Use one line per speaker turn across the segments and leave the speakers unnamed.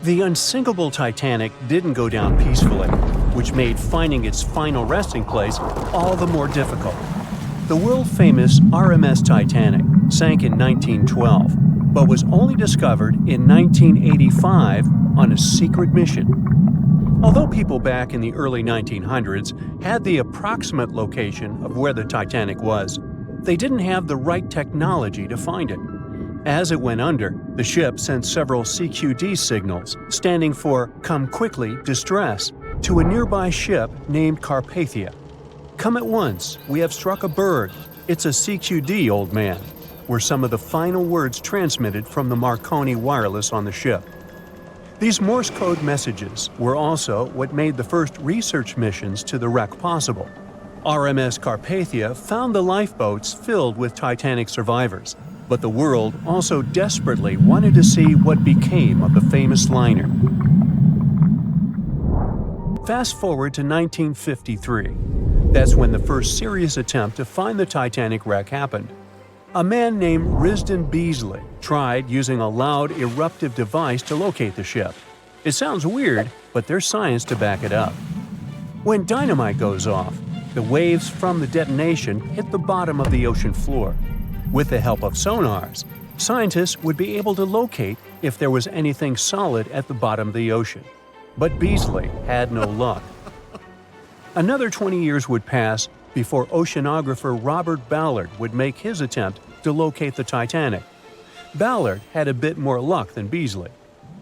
The unsinkable Titanic didn't go down peacefully, which made finding its final resting place all the more difficult. The world-famous RMS Titanic sank in 1912, but was only discovered in 1985 on a secret mission. Although people back in the early 1900s had the approximate location of where the Titanic was, they didn't have the right technology to find it. As it went under, the ship sent several CQD signals, standing for Come Quickly, Distress, to a nearby ship named Carpathia. Come at once, we have struck a berg. It's a CQD, old man, were some of the final words transmitted from the Marconi wireless on the ship. These Morse code messages were also what made the first research missions to the wreck possible. RMS Carpathia found the lifeboats filled with Titanic survivors, but the world also desperately wanted to see what became of the famous liner. Fast forward to 1953. That's when the first serious attempt to find the Titanic wreck happened. A man named Risdon Beasley tried using a loud eruptive device to locate the ship. It sounds weird, but there's science to back it up. When dynamite goes off, the waves from the detonation hit the bottom of the ocean floor. With the help of sonars, scientists would be able to locate if there was anything solid at the bottom of the ocean. But Beasley had no luck. Another 20 years would pass before oceanographer Robert Ballard would make his attempt to locate the Titanic. Ballard had a bit more luck than Beasley.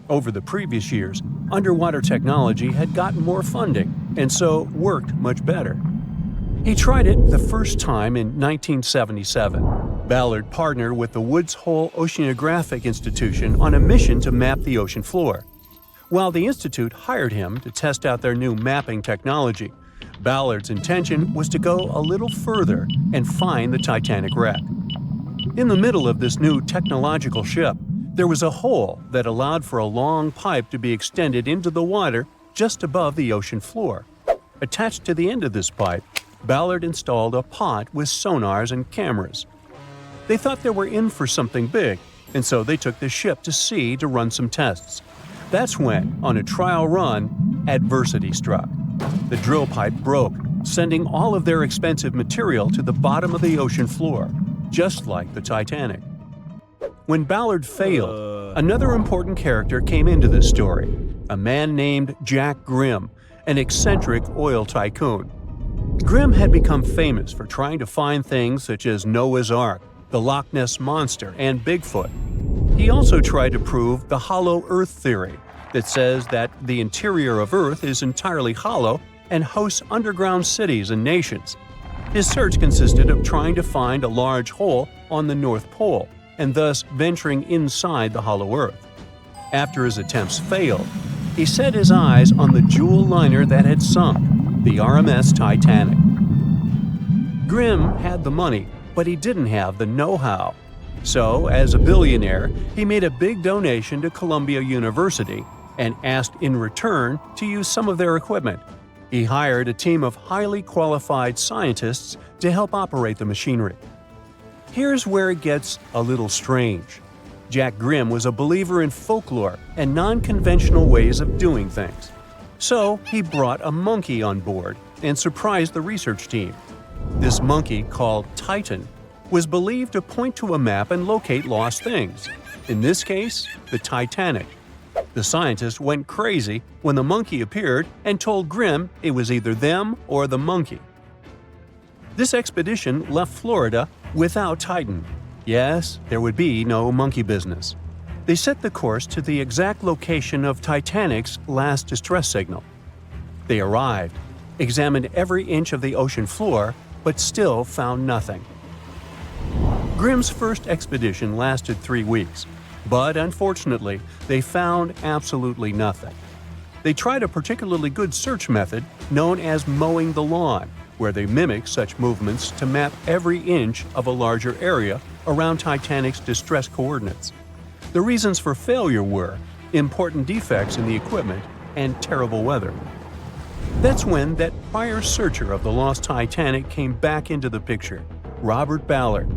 Over the previous years, underwater technology had gotten more funding and so worked much better. He tried it the first time in 1977. Ballard partnered with the Woods Hole Oceanographic Institution on a mission to map the ocean floor. While the institute hired him to test out their new mapping technology, Ballard's intention was to go a little further and find the Titanic wreck. In the middle of this new technological ship, there was a hole that allowed for a long pipe to be extended into the water just above the ocean floor. Attached to the end of this pipe, Ballard installed a pod with sonars and cameras. They thought they were in for something big, and so they took the ship to sea to run some tests. That's when, on a trial run, adversity struck. The drill pipe broke, sending all of their expensive material to the bottom of the ocean floor, just like the Titanic. When Ballard failed, another important character came into this story, a man named Jack Grimm, an eccentric oil tycoon. Grimm had become famous for trying to find things such as Noah's Ark, the Loch Ness Monster, and Bigfoot. He also tried to prove the hollow Earth theory that says that the interior of Earth is entirely hollow and hosts underground cities and nations. His search consisted of trying to find a large hole on the North Pole and thus venturing inside the hollow Earth. After his attempts failed, he set his eyes on the jewel liner that had sunk, the RMS Titanic. Grimm had the money, but he didn't have the know-how. So, as a billionaire, he made a big donation to Columbia University and asked in return to use some of their equipment. He hired a team of highly qualified scientists to help operate the machinery. Here's where it gets a little strange. Jack Grimm was a believer in folklore and non-conventional ways of doing things. So he brought a monkey on board and surprised the research team. This monkey, called Titan, was believed to point to a map and locate lost things. In this case, the Titanic. The scientists went crazy when the monkey appeared and told Grimm it was either them or the monkey. This expedition left Florida without Titan. Yes, there would be no monkey business. They set the course to the exact location of Titanic's last distress signal. They arrived, examined every inch of the ocean floor, but still found nothing. Grimm's first expedition lasted 3 weeks, but unfortunately, they found absolutely nothing. They tried a particularly good search method known as mowing the lawn, where they mimic such movements to map every inch of a larger area around Titanic's distress coordinates. The reasons for failure were important defects in the equipment and terrible weather. That's when that prior searcher of the lost Titanic came back into the picture, Robert Ballard.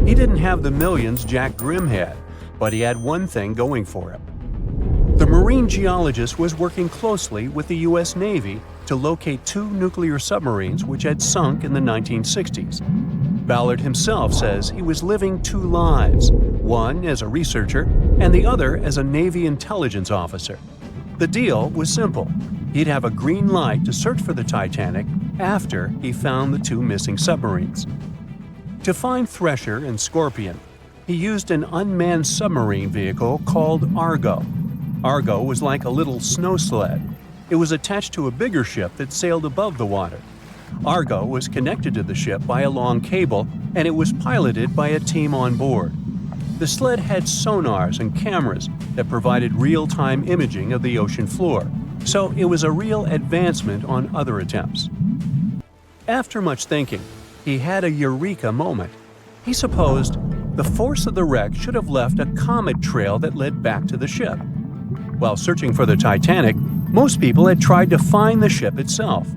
He didn't have the millions Jack Grimm had, but he had one thing going for him. The marine geologist was working closely with the U.S. Navy to locate two nuclear submarines which had sunk in the 1960s. Ballard himself says he was living two lives, one as a researcher and the other as a Navy intelligence officer. The deal was simple. He'd have a green light to search for the Titanic after he found the two missing submarines. To find Thresher and Scorpion, he used an unmanned submarine vehicle called Argo. Argo was like a little snow sled. It was attached to a bigger ship that sailed above the water. Argo was connected to the ship by a long cable, and it was piloted by a team on board. The sled had sonars and cameras that provided real-time imaging of the ocean floor, so it was a real advancement on other attempts. After much thinking, he had a eureka moment. He supposed the force of the wreck should have left a comet trail that led back to the ship. While searching for the Titanic, most people had tried to find the ship itself.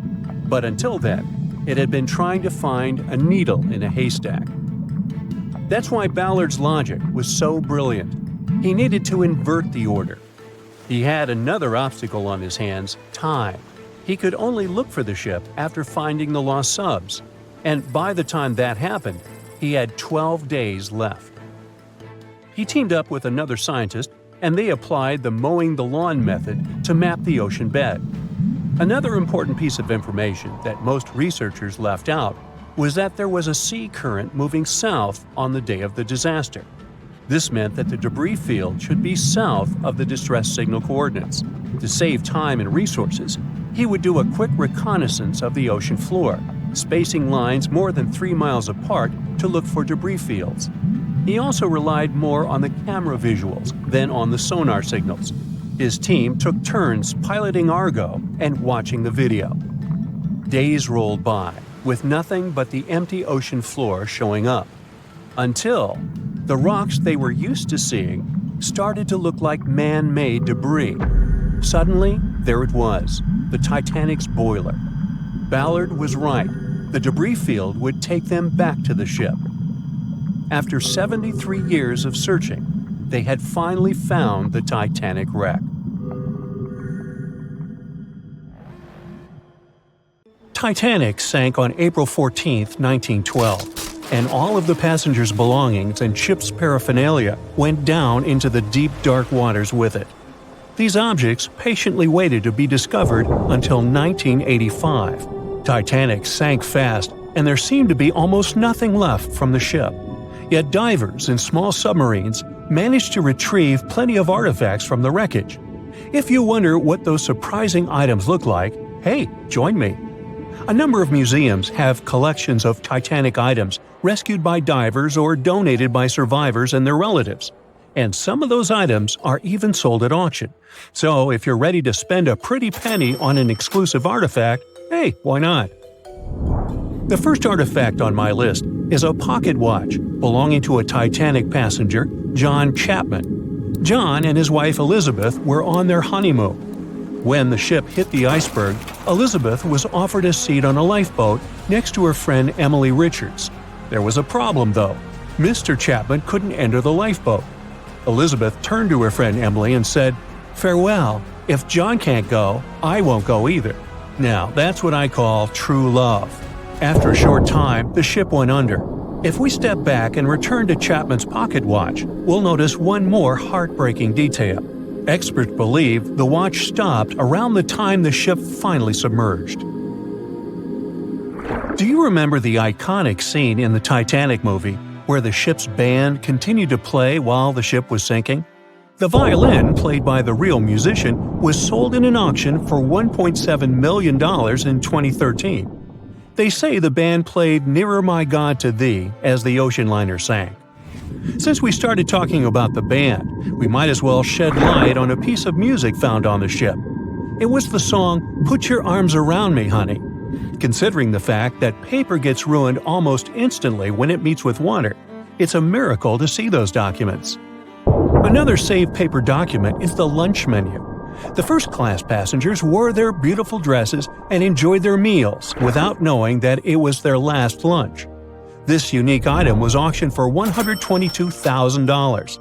But until then, it had been trying to find a needle in a haystack. That's why Ballard's logic was so brilliant. He needed to invert the order. He had another obstacle on his hands: time. He could only look for the ship after finding the lost subs. And by the time that happened, he had 12 days left. He teamed up with another scientist, and they applied the mowing the lawn method to map the ocean bed. Another important piece of information that most researchers left out was that there was a sea current moving south on the day of the disaster. This meant that the debris field should be south of the distress signal coordinates. To save time and resources, he would do a quick reconnaissance of the ocean floor, spacing lines more than 3 miles apart to look for debris fields. He also relied more on the camera visuals than on the sonar signals. His team took turns piloting Argo and watching the video. Days rolled by, with nothing but the empty ocean floor showing up. Until the rocks they were used to seeing started to look like man-made debris. Suddenly, there it was, the Titanic's boiler. Ballard was right. The debris field would take them back to the ship. After 73 years of searching, they had finally found the Titanic wreck. Titanic sank on April 14, 1912, and all of the passengers' belongings and ship's paraphernalia went down into the deep, dark waters with it. These objects patiently waited to be discovered until 1985. Titanic sank fast, and there seemed to be almost nothing left from the ship. Yet divers in small submarines managed to retrieve plenty of artifacts from the wreckage. If you wonder what those surprising items look like, hey, join me. A number of museums have collections of Titanic items rescued by divers or donated by survivors and their relatives. And some of those items are even sold at auction. So if you're ready to spend a pretty penny on an exclusive artifact, hey, why not? The first artifact on my list is a pocket watch belonging to a Titanic passenger, John Chapman. John and his wife Elizabeth were on their honeymoon. When the ship hit the iceberg, Elizabeth was offered a seat on a lifeboat next to her friend Emily Richards. There was a problem, though. Mr. Chapman couldn't enter the lifeboat. Elizabeth turned to her friend Emily and said, "Farewell. If John can't go, I won't go either." Now, that's what I call true love. After a short time, the ship went under. If we step back and return to Chapman's pocket watch, we'll notice one more heartbreaking detail. Experts believe the watch stopped around the time the ship finally submerged. Do you remember the iconic scene in the Titanic movie where the ship's band continued to play while the ship was sinking? The violin, played by the real musician, was sold in an auction for $1.7 million in 2013. They say the band played "Nearer My God to Thee" as the ocean liner sank. Since we started talking about the band, we might as well shed light on a piece of music found on the ship. It was the song "Put Your Arms Around Me, Honey." Considering the fact that paper gets ruined almost instantly when it meets with water, it's a miracle to see those documents. Another saved paper document is the lunch menu. The first-class passengers wore their beautiful dresses and enjoyed their meals without knowing that it was their last lunch. This unique item was auctioned for $122,000.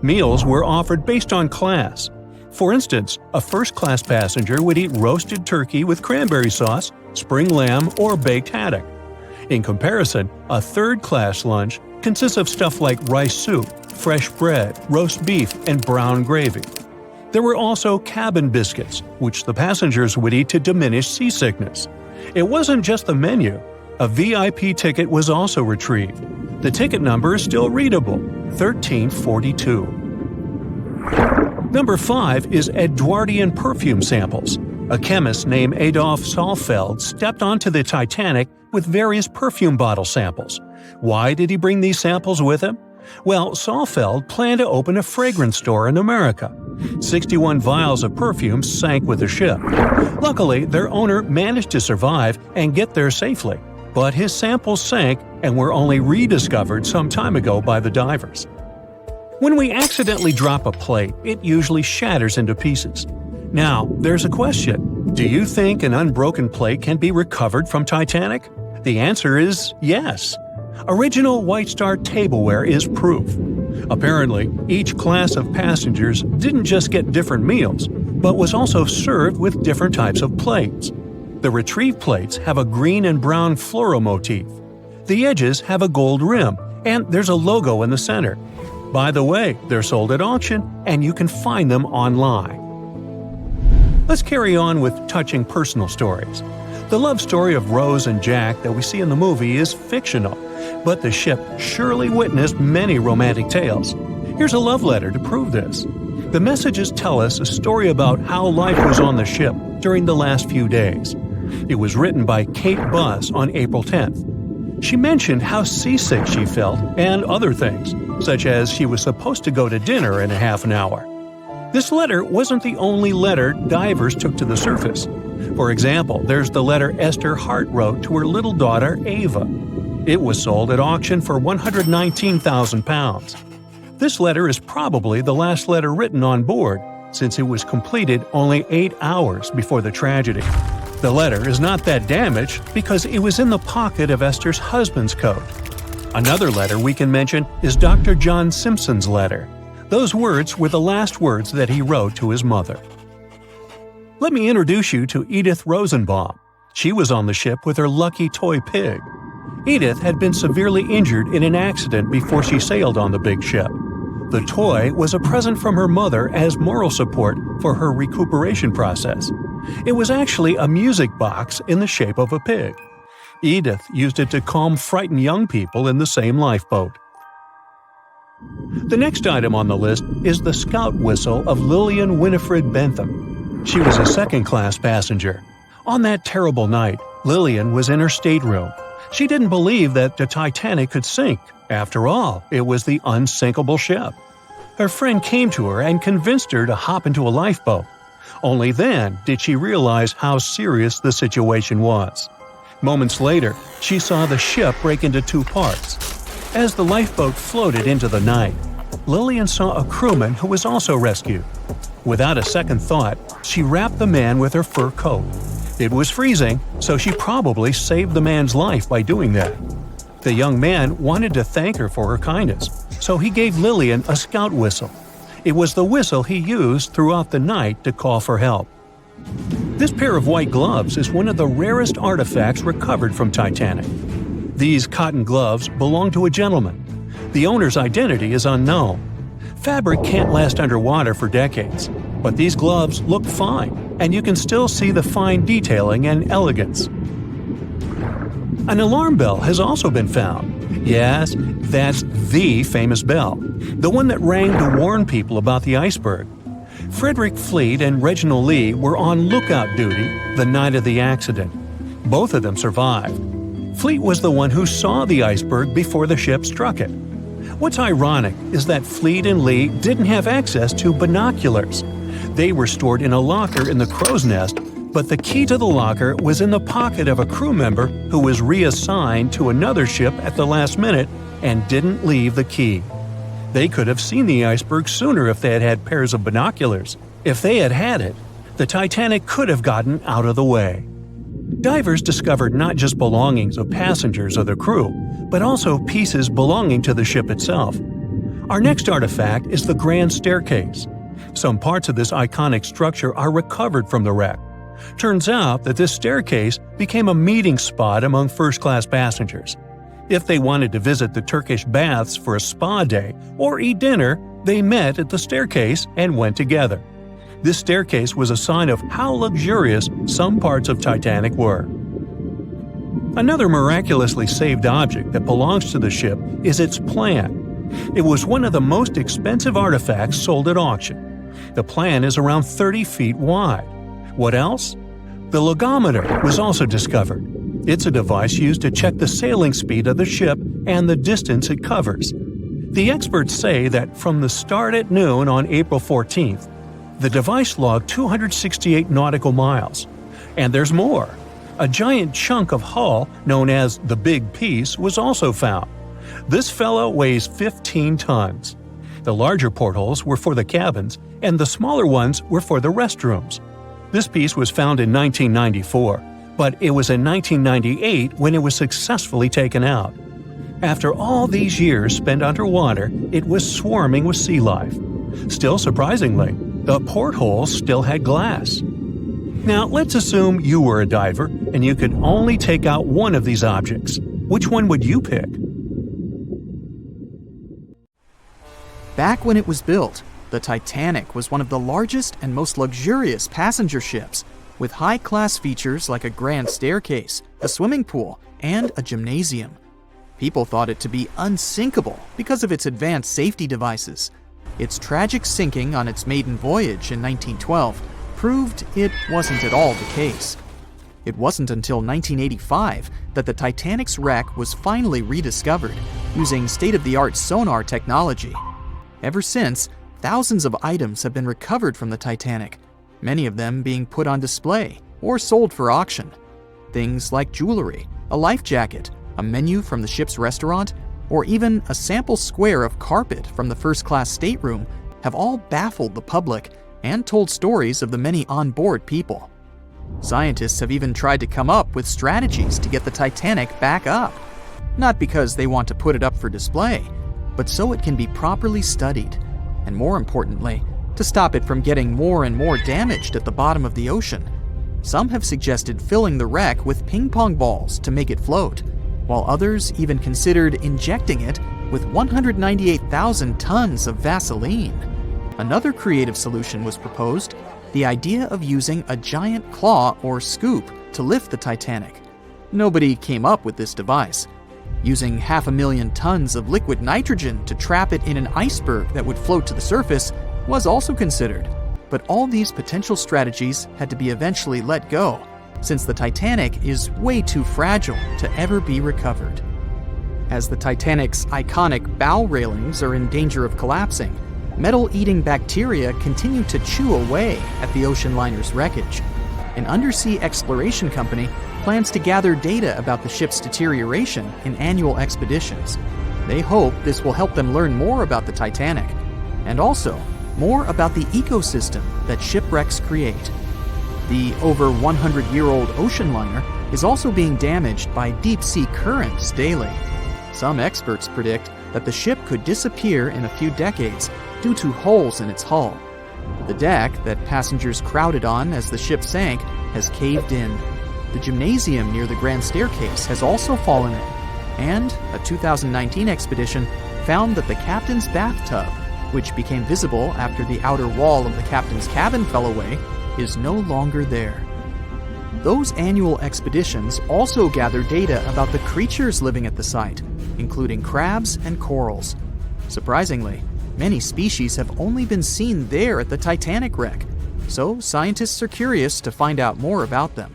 Meals were offered based on class. For instance, a first-class passenger would eat roasted turkey with cranberry sauce, spring lamb, or baked haddock. In comparison, a third-class lunch consists of stuff like rice soup, fresh bread, roast beef, and brown gravy. There were also cabin biscuits, which the passengers would eat to diminish seasickness. It wasn't just the menu. A VIP ticket was also retrieved. The ticket number is still readable, 1342. Number 5 is Edwardian perfume samples. A chemist named Adolf Saalfeld stepped onto the Titanic with various perfume bottle samples. Why did he bring these samples with him? Well, Saalfeld planned to open a fragrance store in America. 61 vials of perfume sank with the ship. Luckily, their owner managed to survive and get there safely, but his samples sank and were only rediscovered some time ago by the divers. When we accidentally drop a plate, it usually shatters into pieces. Now, there's a question. Do you think an unbroken plate can be recovered from Titanic? The answer is yes. Original White Star tableware is proof. Apparently, each class of passengers didn't just get different meals, but was also served with different types of plates. The retrieved plates have a green and brown floral motif. The edges have a gold rim, and there's a logo in the center. By the way, they're sold at auction, and you can find them online. Let's carry on with touching personal stories. The love story of Rose and Jack that we see in the movie is fictional, but the ship surely witnessed many romantic tales. Here's a love letter to prove this. The messages tell us a story about how life was on the ship during the last few days. It was written by Kate Buss on April 10th. She mentioned how seasick she felt and other things, such as she was supposed to go to dinner in a half an hour. This letter wasn't the only letter divers took to the surface. For example, there's the letter Esther Hart wrote to her little daughter, Ava. It was sold at auction for £119,000. This letter is probably the last letter written on board, since it was completed only 8 hours before the tragedy. The letter is not that damaged because it was in the pocket of Esther's husband's coat. Another letter we can mention is Dr. John Simpson's letter. Those words were the last words that he wrote to his mother. Let me introduce you to Edith Rosenbaum. She was on the ship with her lucky toy pig. Edith had been severely injured in an accident before she sailed on the big ship. The toy was a present from her mother as moral support for her recuperation process. It was actually a music box in the shape of a pig. Edith used it to calm frightened young people in the same lifeboat. The next item on the list is the scout whistle of Lillian Winifred Bentham. She was a second-class passenger. On that terrible night, Lillian was in her stateroom. She didn't believe that the Titanic could sink. After all, it was the unsinkable ship. Her friend came to her and convinced her to hop into a lifeboat. Only then did she realize how serious the situation was. Moments later, she saw the ship break into 2 parts. As the lifeboat floated into the night, Lillian saw a crewman who was also rescued. Without a second thought, she wrapped the man with her fur coat. It was freezing, so she probably saved the man's life by doing that. The young man wanted to thank her for her kindness, so he gave Lillian a scout whistle. It was the whistle he used throughout the night to call for help. This pair of white gloves is one of the rarest artifacts recovered from Titanic. These cotton gloves belong to a gentleman. The owner's identity is unknown. Fabric can't last underwater for decades, but these gloves look fine, and you can still see the fine detailing and elegance. An alarm bell has also been found. Yes, that's the famous bell, the one that rang to warn people about the iceberg. Frederick Fleet and Reginald Lee were on lookout duty the night of the accident. Both of them survived. Fleet was the one who saw the iceberg before the ship struck it. What's ironic is that Fleet and Lee didn't have access to binoculars. They were stored in a locker in the crow's nest, but the key to the locker was in the pocket of a crew member who was reassigned to another ship at the last minute and didn't leave the key. They could have seen the iceberg sooner if they had had pairs of binoculars. If they had had it, the Titanic could have gotten out of the way. Divers discovered not just belongings of passengers or the crew, but also pieces belonging to the ship itself. Our next artifact is the Grand Staircase. Some parts of this iconic structure are recovered from the wreck. Turns out that this staircase became a meeting spot among first-class passengers. If they wanted to visit the Turkish baths for a spa day or eat dinner, they met at the staircase and went together. This staircase was a sign of how luxurious some parts of Titanic were. Another miraculously saved object that belongs to the ship is its plan. It was one of the most expensive artifacts sold at auction. The plan is around 30 feet wide. What else? The logometer was also discovered. It's a device used to check the sailing speed of the ship and the distance it covers. The experts say that from the start at noon on April 14th, the device logged 268 nautical miles. And there's more. A giant chunk of hull, known as the Big Piece, was also found. This fellow weighs 15 tons. The larger portholes were for the cabins, and the smaller ones were for the restrooms. This piece was found in 1994, but it was in 1998 when it was successfully taken out. After all these years spent underwater, it was swarming with sea life. Still surprisingly, the portholes still had glass. Now, let's assume you were a diver and you could only take out one of these objects. Which one would you pick?
Back when it was built, the Titanic was one of the largest and most luxurious passenger ships, with high-class features like a grand staircase, a swimming pool, and a gymnasium. People thought it to be unsinkable because of its advanced safety devices. Its tragic sinking on its maiden voyage in 1912 proved it wasn't at all the case. It wasn't until 1985 that the Titanic's wreck was finally rediscovered using state-of-the-art sonar technology. Ever since, thousands of items have been recovered from the Titanic, many of them being put on display or sold for auction. Things like jewelry, a life jacket, a menu from the ship's restaurant, or even a sample square of carpet from the first-class stateroom have all baffled the public and told stories of the many on-board people. Scientists have even tried to come up with strategies to get the Titanic back up. Not because they want to put it up for display, but so it can be properly studied, and more importantly, to stop it from getting more and more damaged at the bottom of the ocean. Some have suggested filling the wreck with ping-pong balls to make it float, while others even considered injecting it with 198,000 tons of Vaseline. Another creative solution was proposed, the idea of using a giant claw or scoop to lift the Titanic. Nobody came up with this device. Using 500,000 tons of liquid nitrogen to trap it in an iceberg that would float to the surface was also considered, but all these potential strategies had to be eventually let go, since the Titanic is way too fragile to ever be recovered. As the Titanic's iconic bow railings are in danger of collapsing, metal-eating bacteria continue to chew away at the ocean liner's wreckage. An undersea exploration company plans to gather data about the ship's deterioration in annual expeditions. They hope this will help them learn more about the Titanic, and also more about the ecosystem that shipwrecks create. The over 100-year-old ocean liner is also being damaged by deep-sea currents daily. Some experts predict that the ship could disappear in a few decades due to holes in its hull. The deck that passengers crowded on as the ship sank has caved in. The gymnasium near the grand staircase has also fallen in, and a 2019 expedition found that the captain's bathtub, which became visible after the outer wall of the captain's cabin fell away, is no longer there. Those annual expeditions also gather data about the creatures living at the site, including crabs and corals. Surprisingly, many species have only been seen there at the Titanic wreck, so scientists are curious to find out more about them.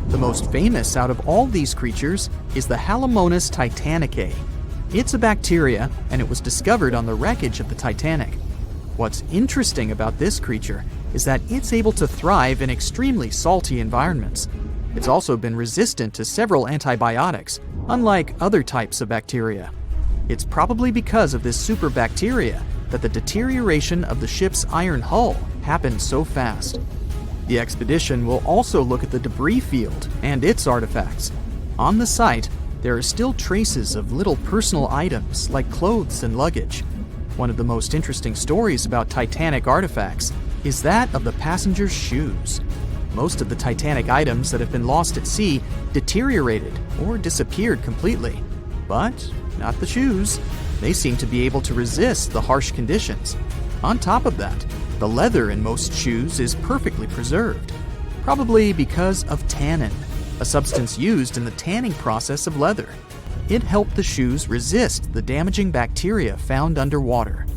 The most famous out of all these creatures is the Halomonas titanicae. It's a bacteria, and it was discovered on the wreckage of the Titanic. What's interesting about this creature is that it's able to thrive in extremely salty environments. It's also been resistant to several antibiotics, unlike other types of bacteria. It's probably because of this super bacteria that the deterioration of the ship's iron hull happened so fast. The expedition will also look at the debris field and its artifacts. On the site, there are still traces of little personal items like clothes and luggage. One of the most interesting stories about Titanic artifacts is that of the passengers' shoes. Most of the Titanic items that have been lost at sea deteriorated or disappeared completely. But not the shoes. They seem to be able to resist the harsh conditions. On top of that, the leather in most shoes is perfectly preserved, probably because of tannin, a substance used in the tanning process of leather. It helped the shoes resist the damaging bacteria found underwater.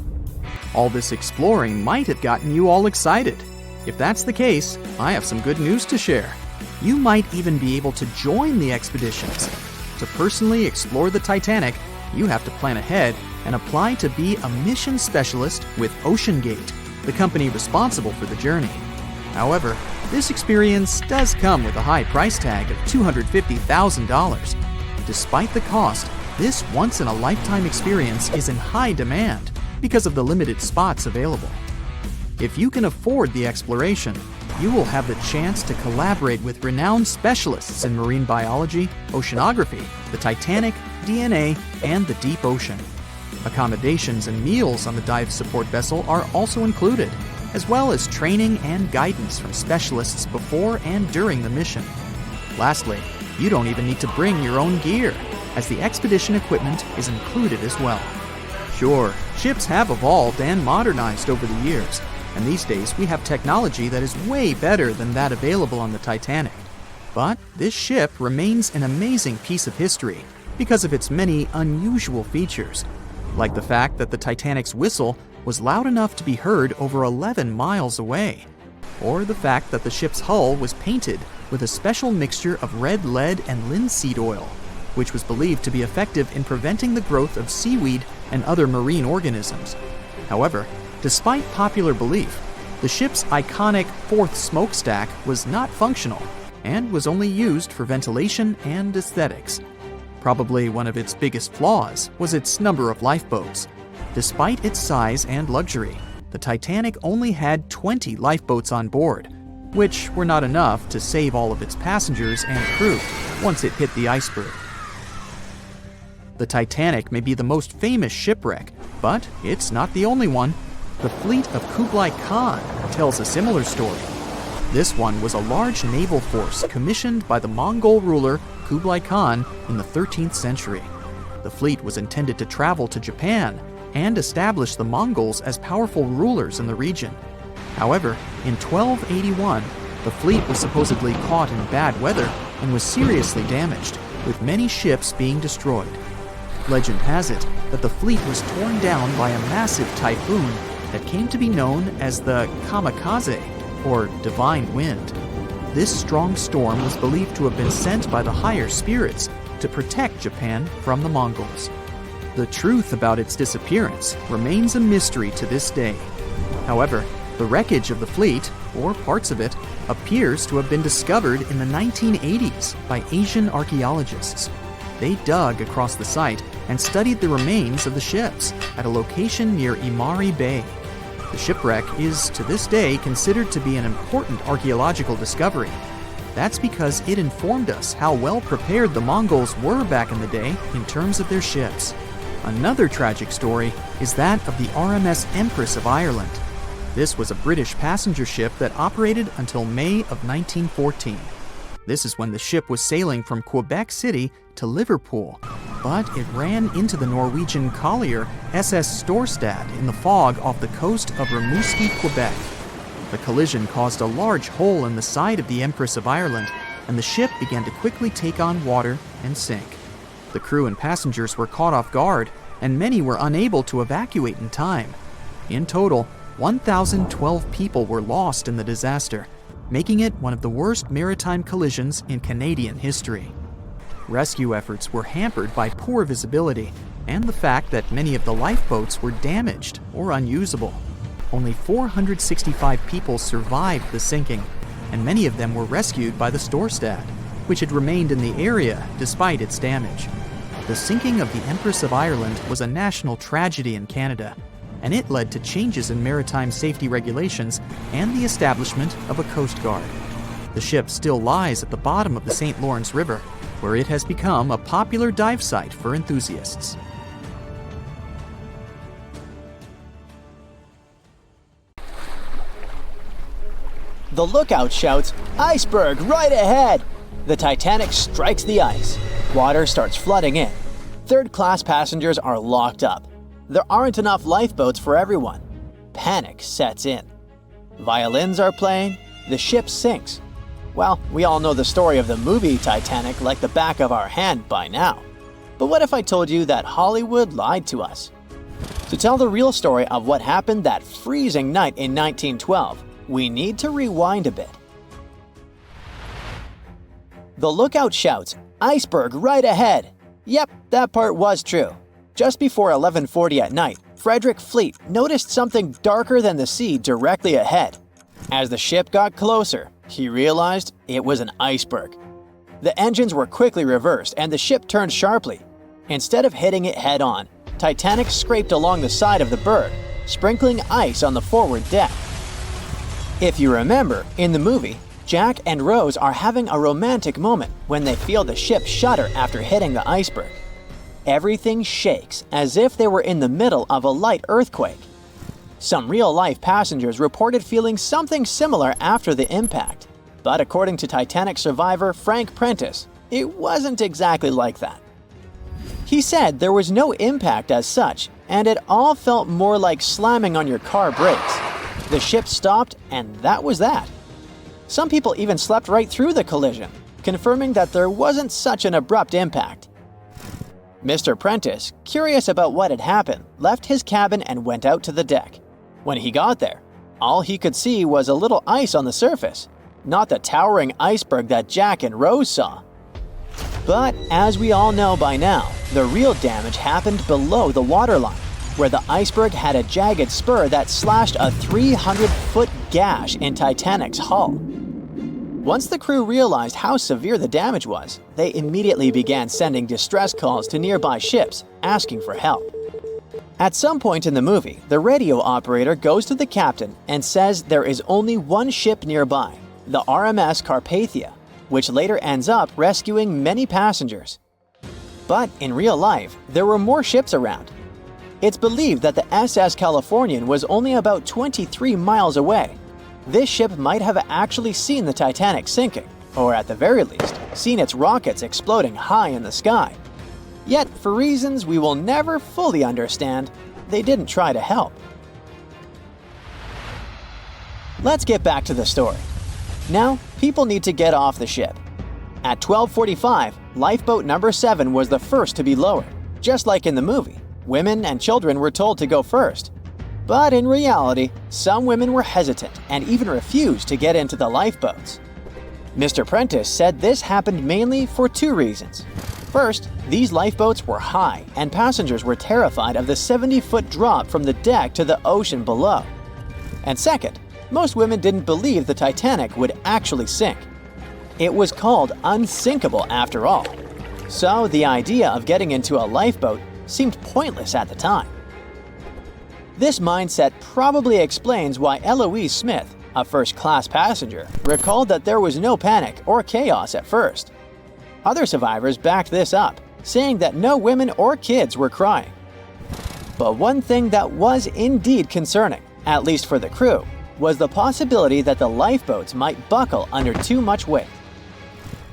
All this exploring might have gotten you all excited. If that's the case, I have some good news to share. You might even be able to join the expeditions. To personally explore the Titanic, you have to plan ahead and apply to be a mission specialist with OceanGate, the company responsible for the journey. However, this experience does come with a high price tag of $250,000. Despite the cost, this once-in-a-lifetime experience is in high demand because of the limited spots available. If you can afford the exploration, you will have the chance to collaborate with renowned specialists in marine biology, oceanography, the Titanic, DNA, and the deep ocean. Accommodations and meals on the dive support vessel are also included, as well as training and guidance from specialists before and during the mission. Lastly, you don't even need to bring your own gear, as the expedition equipment is included as well. Sure, ships have evolved and modernized over the years, and these days we have technology that is way better than that available on the Titanic. But this ship remains an amazing piece of history because of its many unusual features, like the fact that the Titanic's whistle was loud enough to be heard over 11 miles away, or the fact that the ship's hull was painted with a special mixture of red lead and linseed oil, which was believed to be effective in preventing the growth of seaweed and other marine organisms. However, despite popular belief, the ship's iconic fourth smokestack was not functional and was only used for ventilation and aesthetics. Probably one of its biggest flaws was its number of lifeboats. Despite its size and luxury, the Titanic only had 20 lifeboats on board, which were not enough to save all of its passengers and crew once it hit the iceberg. The Titanic may be the most famous shipwreck, but it's not the only one. The fleet of Kublai Khan tells a similar story. This one was a large naval force commissioned by the Mongol ruler Kublai Khan in the 13th century. The fleet was intended to travel to Japan and establish the Mongols as powerful rulers in the region. However, in 1281, the fleet was supposedly caught in bad weather and was seriously damaged, with many ships being destroyed. Legend has it that the fleet was torn down by a massive typhoon that came to be known as the kamikaze, or divine wind. This strong storm was believed to have been sent by the higher spirits to protect Japan from the Mongols. The truth about its disappearance remains a mystery to this day. However, the wreckage of the fleet, or parts of it, appears to have been discovered in the 1980s by Asian archaeologists. They dug across the site and studied the remains of the ships at a location near Imari Bay. The shipwreck is, to this day, considered to be an important archaeological discovery. That's because it informed us how well prepared the Mongols were back in the day in terms of their ships. Another tragic story is that of the RMS Empress of Ireland. This was a British passenger ship that operated until May of 1914. This is when the ship was sailing from Quebec City to Liverpool, but it ran into the Norwegian collier SS Storstad in the fog off the coast of Rimouski, Quebec. The collision caused a large hole in the side of the Empress of Ireland, and the ship began to quickly take on water and sink. The crew and passengers were caught off guard, and many were unable to evacuate in time. In total, 1,012 people were lost in the disaster, making it one of the worst maritime collisions in Canadian history. Rescue efforts were hampered by poor visibility and the fact that many of the lifeboats were damaged or unusable. Only 465 people survived the sinking, and many of them were rescued by the Storstad, which had remained in the area despite its damage. The sinking of the Empress of Ireland was a national tragedy in Canada, and it led to changes in maritime safety regulations and the establishment of a Coast Guard. The ship still lies at the bottom of the St. Lawrence River, where it has become a popular dive site for enthusiasts.
The lookout shouts, "Iceberg right ahead!" The Titanic strikes the ice. Water starts flooding in. Third-class passengers are locked up. There aren't enough lifeboats for everyone. Panic sets in. Violins are playing. The ship sinks. Well, we all know the story of the movie Titanic like the back of our hand by now. But what if I told you that Hollywood lied to us? To tell the real story of what happened that freezing night in 1912, we need to rewind a bit. The lookout shouts, "Iceberg right ahead!" Yep, that part was true. Just before 11:40 at night, Frederick Fleet noticed something darker than the sea directly ahead. As the ship got closer, he realized it was an iceberg. The engines were quickly reversed and the ship turned sharply. Instead of hitting it head-on, Titanic scraped along the side of the berg, sprinkling ice on the forward deck. If you remember, in the movie, Jack and Rose are having a romantic moment when they feel the ship shudder after hitting the iceberg. Everything shakes as if they were in the middle of a light earthquake. Some real-life passengers reported feeling something similar after the impact, but according to Titanic survivor Frank Prentice, it wasn't exactly like that. He said there was no impact as such, and it all felt more like slamming on your car brakes. The ship stopped, and that was that. Some people even slept right through the collision, confirming that there wasn't such an abrupt impact. Mr. Prentice, curious about what had happened, left his cabin and went out to the deck. When he got there, all he could see was a little ice on the surface, not the towering iceberg that Jack and Rose saw. But as we all know by now, the real damage happened below the waterline, where the iceberg had a jagged spur that slashed a 300-foot gash in Titanic's hull. Once the crew realized how severe the damage was, they immediately began sending distress calls to nearby ships, asking for help. At some point in the movie, the radio operator goes to the captain and says there is only one ship nearby, the RMS Carpathia, which later ends up rescuing many passengers. But in real life, there were more ships around. It's believed that the SS Californian was only about 23 miles away. This ship might have actually seen the Titanic sinking, or at the very least, seen its rockets exploding high in the sky. Yet, for reasons we will never fully understand, they didn't try to help. Let's get back to the story. Now, people need to get off the ship. At 12:45, lifeboat number 7 was the first to be lowered. Just like in the movie, women and children were told to go first. But in reality, some women were hesitant and even refused to get into the lifeboats. Mr. Prentice said this happened mainly for 2 reasons. First, these lifeboats were high and passengers were terrified of the 70-foot drop from the deck to the ocean below. And second, most women didn't believe the Titanic would actually sink. It was called unsinkable after all. So the idea of getting into a lifeboat seemed pointless at the time. This mindset probably explains why Eloise Smith, a first-class passenger, recalled that there was no panic or chaos at first. Other survivors backed this up, saying that no women or kids were crying. But one thing that was indeed concerning, at least for the crew, was the possibility that the lifeboats might buckle under too much weight.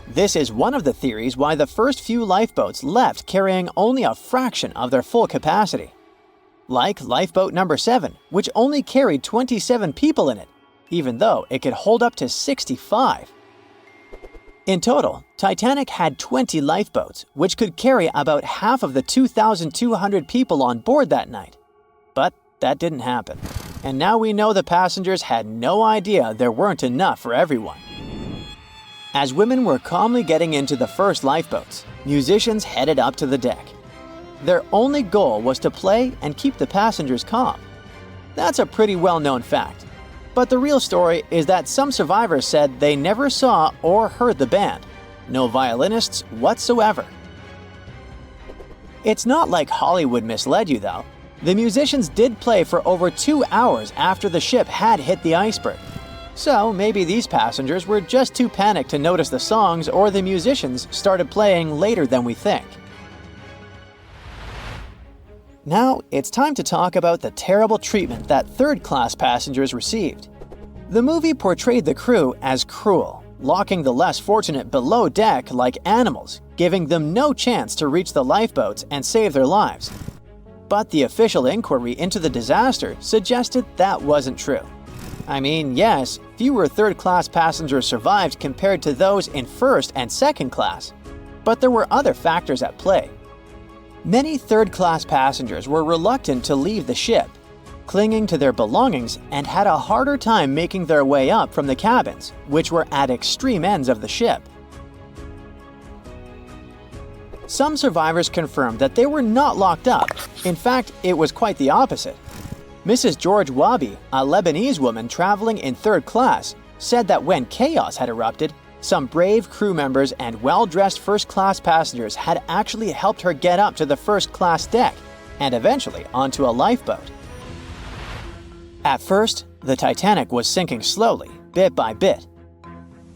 This is one of the theories why the first few lifeboats left carrying only a fraction of their full capacity. Like lifeboat number 7, which only carried 27 people in it, even though it could hold up to 65. In total, Titanic had 20 lifeboats, which could carry about half of the 2,200 people on board that night. But that didn't happen. And now we know the passengers had no idea there weren't enough for everyone. As women were calmly getting into the first lifeboats, musicians headed up to the deck. Their only goal was to play and keep the passengers calm. That's a pretty well-known fact. But the real story is that some survivors said they never saw or heard the band. No violinists whatsoever. It's not like Hollywood misled you though. The musicians did play for over 2 hours after the ship had hit the iceberg. So maybe these passengers were just too panicked to notice the songs, or the musicians started playing later than we think. Now, it's time to talk about the terrible treatment that third-class passengers received. The movie portrayed the crew as cruel, locking the less fortunate below deck like animals, giving them no chance to reach the lifeboats and save their lives. But the official inquiry into the disaster suggested that wasn't true. I mean, yes, fewer third-class passengers survived compared to those in first and second class, but there were other factors at play. Many third-class passengers were reluctant to leave the ship, clinging to their belongings, and had a harder time making their way up from the cabins, which were at extreme ends of the ship. Some survivors confirmed that they were not locked up. In fact, it was quite the opposite. Mrs. George Wabi, a Lebanese woman traveling in third class, said that when chaos had erupted, some brave crew members and well-dressed first-class passengers had actually helped her get up to the first-class deck and eventually onto a lifeboat. At first, the Titanic was sinking slowly, bit by bit.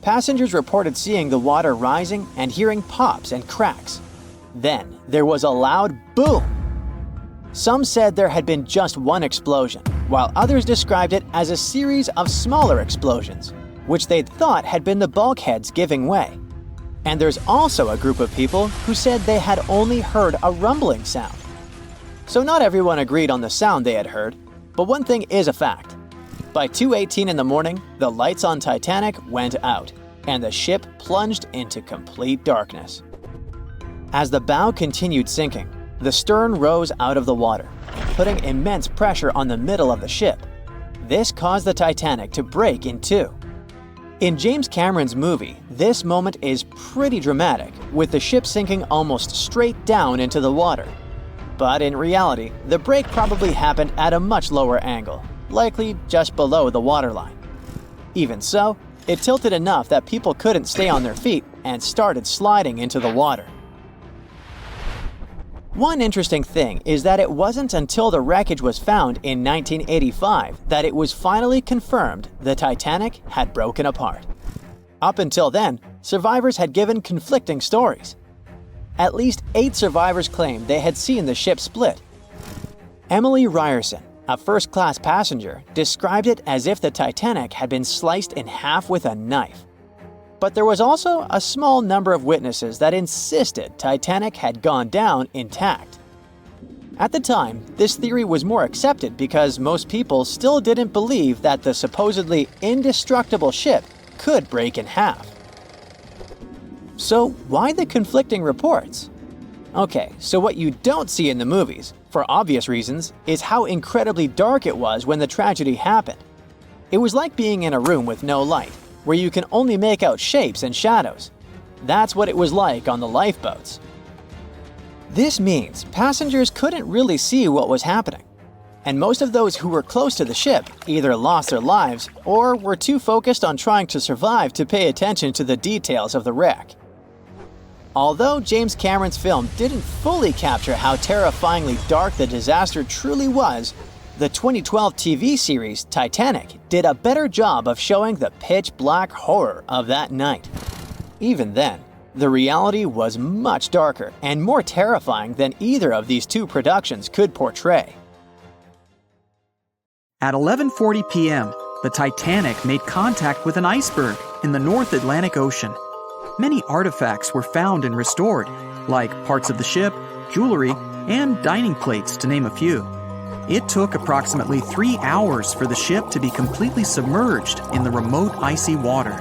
Passengers reported seeing the water rising and hearing pops and cracks. Then, there was a loud boom. Some said there had been just one explosion, while others described it as a series of smaller explosions, which they'd thought had been the bulkheads giving way. And there's also a group of people who said they had only heard a rumbling sound. So not everyone agreed on the sound they had heard, but one thing is a fact. By 2:18 in the morning, the lights on Titanic went out, and the ship plunged into complete darkness. As the bow continued sinking, the stern rose out of the water, putting immense pressure on the middle of the ship. This caused the Titanic to break in two. In James Cameron's movie, this moment is pretty dramatic, with the ship sinking almost straight down into the water. But in reality, the break probably happened at a much lower angle, likely just below the waterline. Even so, it tilted enough that people couldn't stay on their feet and started sliding into the water. One interesting thing is that it wasn't until the wreckage was found in 1985 that it was finally confirmed the Titanic had broken apart. Up until then, survivors had given conflicting stories. At least 8 survivors claimed they had seen the ship split. Emily Ryerson, a first-class passenger, described it as if the Titanic had been sliced in half with a knife. But there was also a small number of witnesses that insisted Titanic had gone down intact. At the time, this theory was more accepted because most people still didn't believe that the supposedly indestructible ship could break in half. So why the conflicting reports? Okay, so what you don't see in the movies, for obvious reasons, is how incredibly dark it was when the tragedy happened. It was like being in a room with no light, where you can only make out shapes and shadows. That's what it was like on the lifeboats. This means passengers couldn't really see what was happening, and most of those who were close to the ship either lost their lives or were too focused on trying to survive to pay attention to the details of the wreck. Although James Cameron's film didn't fully capture how terrifyingly dark the disaster truly was, the 2012 TV series Titanic did a better job of showing the pitch-black horror of that night. Even then, the reality was much darker and more terrifying than either of these two productions could portray.
At 11:40 p.m., the Titanic made contact with an iceberg in the North Atlantic Ocean. Many artifacts were found and restored, like parts of the ship, jewelry, and dining plates, to name a few. It took approximately 3 hours for the ship to be completely submerged in the remote icy water.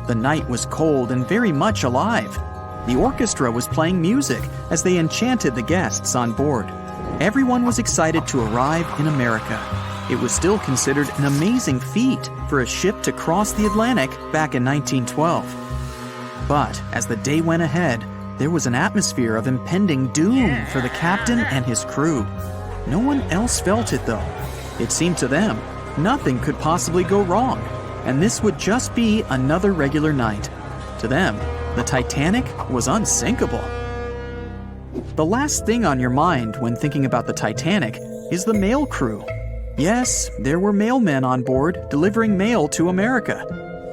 The night was cold and very much alive. The orchestra was playing music as they enchanted the guests on board. Everyone was excited to arrive in America. It was still considered an amazing feat for a ship to cross the Atlantic back in 1912. But as the day went ahead, there was an atmosphere of impending doom for the captain and his crew. No one else felt it though. It seemed to them nothing could possibly go wrong, and this would just be another regular night. To them, the Titanic was unsinkable. The last thing on your mind when thinking about the Titanic is the mail crew. Yes, there were mailmen on board delivering mail to America.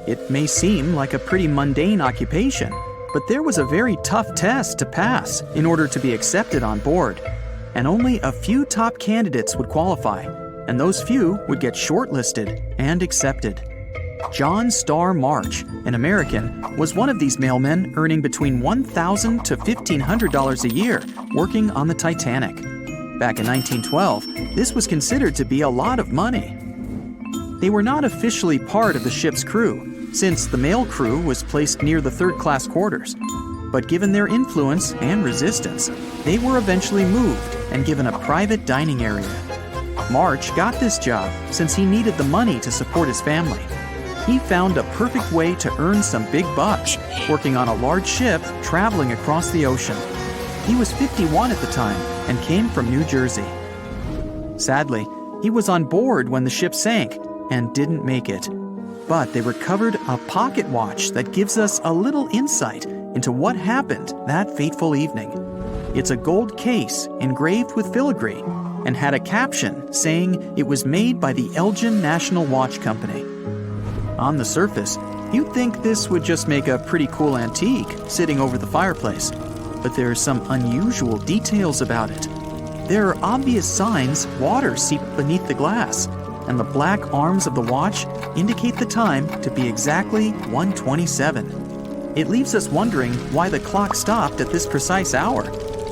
It may seem like a pretty mundane occupation, but there was a very tough test to pass in order to be accepted on board, and only a few top candidates would qualify. and those few would get shortlisted and accepted. John Starr March, an American, was one of these mailmen earning between $1,000 to $1,500 a year working on the Titanic. Back in 1912, this was considered to be a lot of money. They were not officially part of the ship's crew, since the mail crew was placed near the third-class quarters. But given their influence and resistance, they were eventually moved and given a private dining area. March got this job since he needed the money to support his family. He found a perfect way to earn some big bucks, working on a large ship traveling across the ocean. He was 51 at the time and came from New Jersey. Sadly, he was on board when the ship sank and didn't make it. But they recovered a pocket watch that gives us a little insight into what happened that fateful evening. It's a gold case engraved with filigree and had a caption saying it was made by the Elgin National Watch Company. On the surface, you'd think this would just make a pretty cool antique sitting over the fireplace, but there are some unusual details about it. There are obvious signs water seeped beneath the glass, and the black arms of the watch indicate the time to be exactly 1:27. It leaves us wondering why the clock stopped at this precise hour.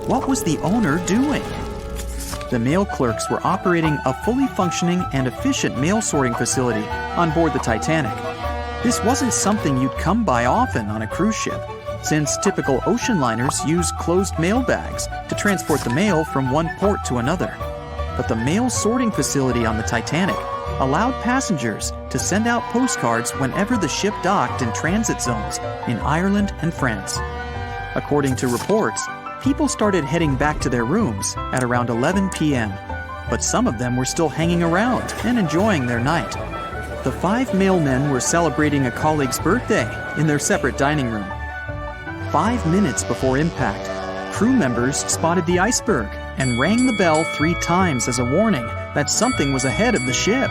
What was the owner doing? The mail clerks were operating a fully functioning and efficient mail sorting facility on board the Titanic. This wasn't something you'd come by often on a cruise ship, since typical ocean liners use closed mail bags to transport the mail from one port to another. But the mail sorting facility on the Titanic allowed passengers to send out postcards whenever the ship docked in transit zones in Ireland and France. According to reports, people started heading back to their rooms at around 11 p.m., but some of them were still hanging around and enjoying their night. The 5 mailmen were celebrating a colleague's birthday in their separate dining room. 5 minutes before impact, crew members spotted the iceberg and rang the bell 3 times as a warning that something was ahead of the ship.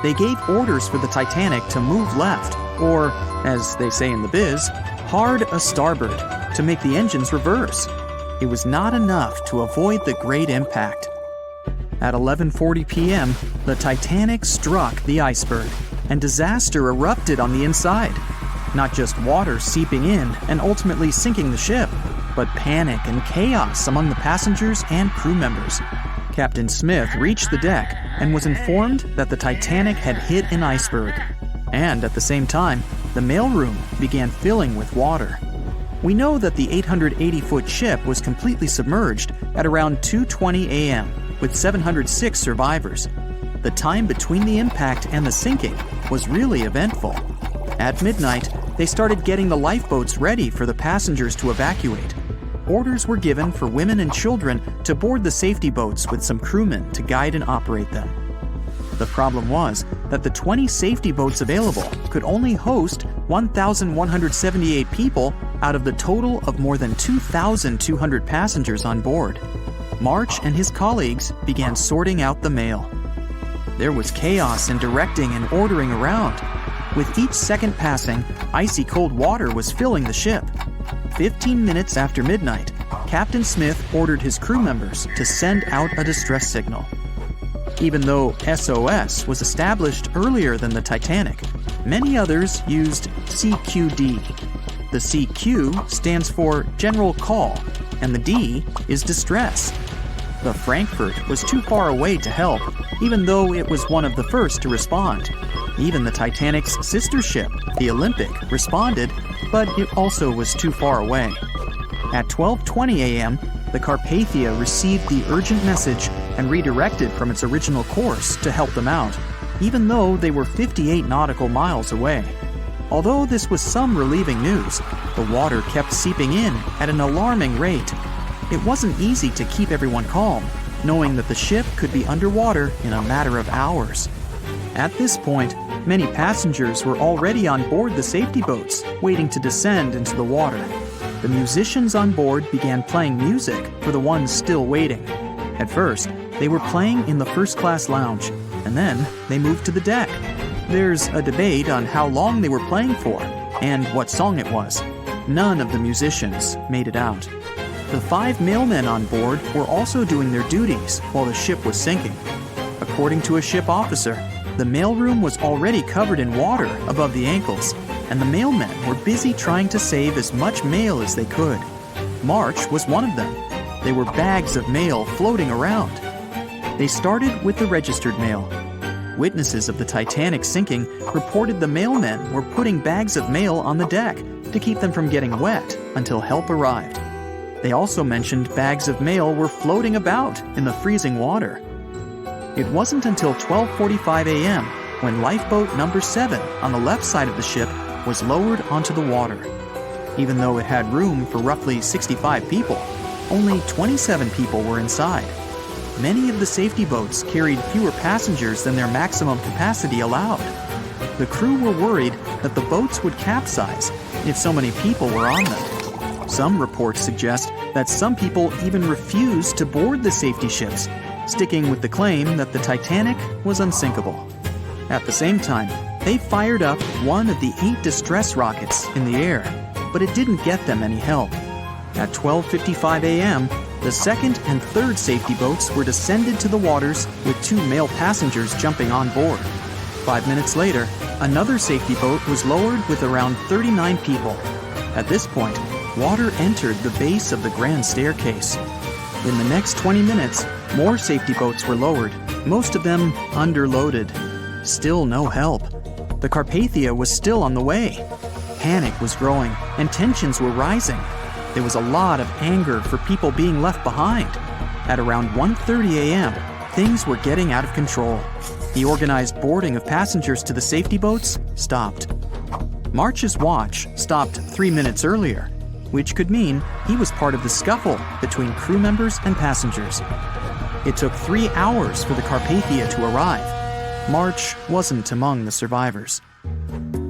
They gave orders for the Titanic to move left, or, as they say in the biz, hard a starboard, to make the engines reverse. It was not enough to avoid the great impact. At 11:40 p.m., the Titanic struck the iceberg, and disaster erupted on the inside. Not just water seeping in and ultimately sinking the ship, but panic and chaos among the passengers and crew members. Captain Smith reached the deck and was informed that the Titanic had hit an iceberg. And at the same time, the mailroom began filling with water. We know that the 880-foot ship was completely submerged at around 2:20 a.m., with 706 survivors. The time between the impact and the sinking was really eventful. At midnight, they started getting the lifeboats ready for the passengers to evacuate. Orders were given for women and children to board the safety boats with some crewmen to guide and operate them. The problem was that the 20 safety boats available could only host 1,178 people out of the total of more than 2,200 passengers on board. March and his colleagues began sorting out the mail. There was chaos in directing and ordering around. With each second passing, icy cold water was filling the ship. 15 minutes after midnight, Captain Smith ordered his crew members to send out a distress signal. Even though SOS was established earlier than the Titanic, many others used CQD. The CQ stands for General Call, and the D is Distress. The Frankfurt was too far away to help, even though it was one of the first to respond. Even the Titanic's sister ship, the Olympic, responded, but it also was too far away. At 12:20 a.m., the Carpathia received the urgent message and redirected from its original course to help them out, even though they were 58 nautical miles away. Although this was some relieving news, the water kept seeping in at an alarming rate. It wasn't easy to keep everyone calm, knowing that the ship could be underwater in a matter of hours. At this point, many passengers were already on board the safety boats, waiting to descend into the water. The musicians on board began playing music for the ones still waiting. At first, they were playing in the first-class lounge, and then they moved to the deck. There's a debate on how long they were playing for, and what song it was. None of the musicians made it out. The 5 mailmen on board were also doing their duties while the ship was sinking. According to a ship officer, the mailroom was already covered in water above the ankles, and the mailmen were busy trying to save as much mail as they could. March was one of them. There were bags of mail floating around. They started with the registered mail. Witnesses of the Titanic sinking reported the mailmen were putting bags of mail on the deck to keep them from getting wet until help arrived. They also mentioned bags of mail were floating about in the freezing water. It wasn't until 12:45 a.m. when lifeboat number 7 on the left side of the ship was lowered onto the water. Even though it had room for roughly 65 people, only 27 people were inside. Many of the safety boats carried fewer passengers than their maximum capacity allowed. The crew were worried that the boats would capsize if so many people were on them. Some reports suggest that some people even refused to board the safety ships, sticking with the claim that the Titanic was unsinkable. At the same time, they fired up one of the 8 distress rockets in the air, but it didn't get them any help. At 12:55 a.m., the second and third safety boats were descended to the waters with 2 male passengers jumping on board. 5 minutes later, another safety boat was lowered with around 39 people. At this point, water entered the base of the grand staircase. In the next 20 minutes, more safety boats were lowered, most of them underloaded. Still no help. The Carpathia was still on the way. Panic was growing, and tensions were rising. There was a lot of anger for people being left behind. At around 1:30 a.m., things were getting out of control. The organized boarding of passengers to the safety boats stopped. March's watch stopped 3 minutes earlier, which could mean he was part of the scuffle between crew members and passengers. It took 3 hours for the Carpathia to arrive. March wasn't among the survivors.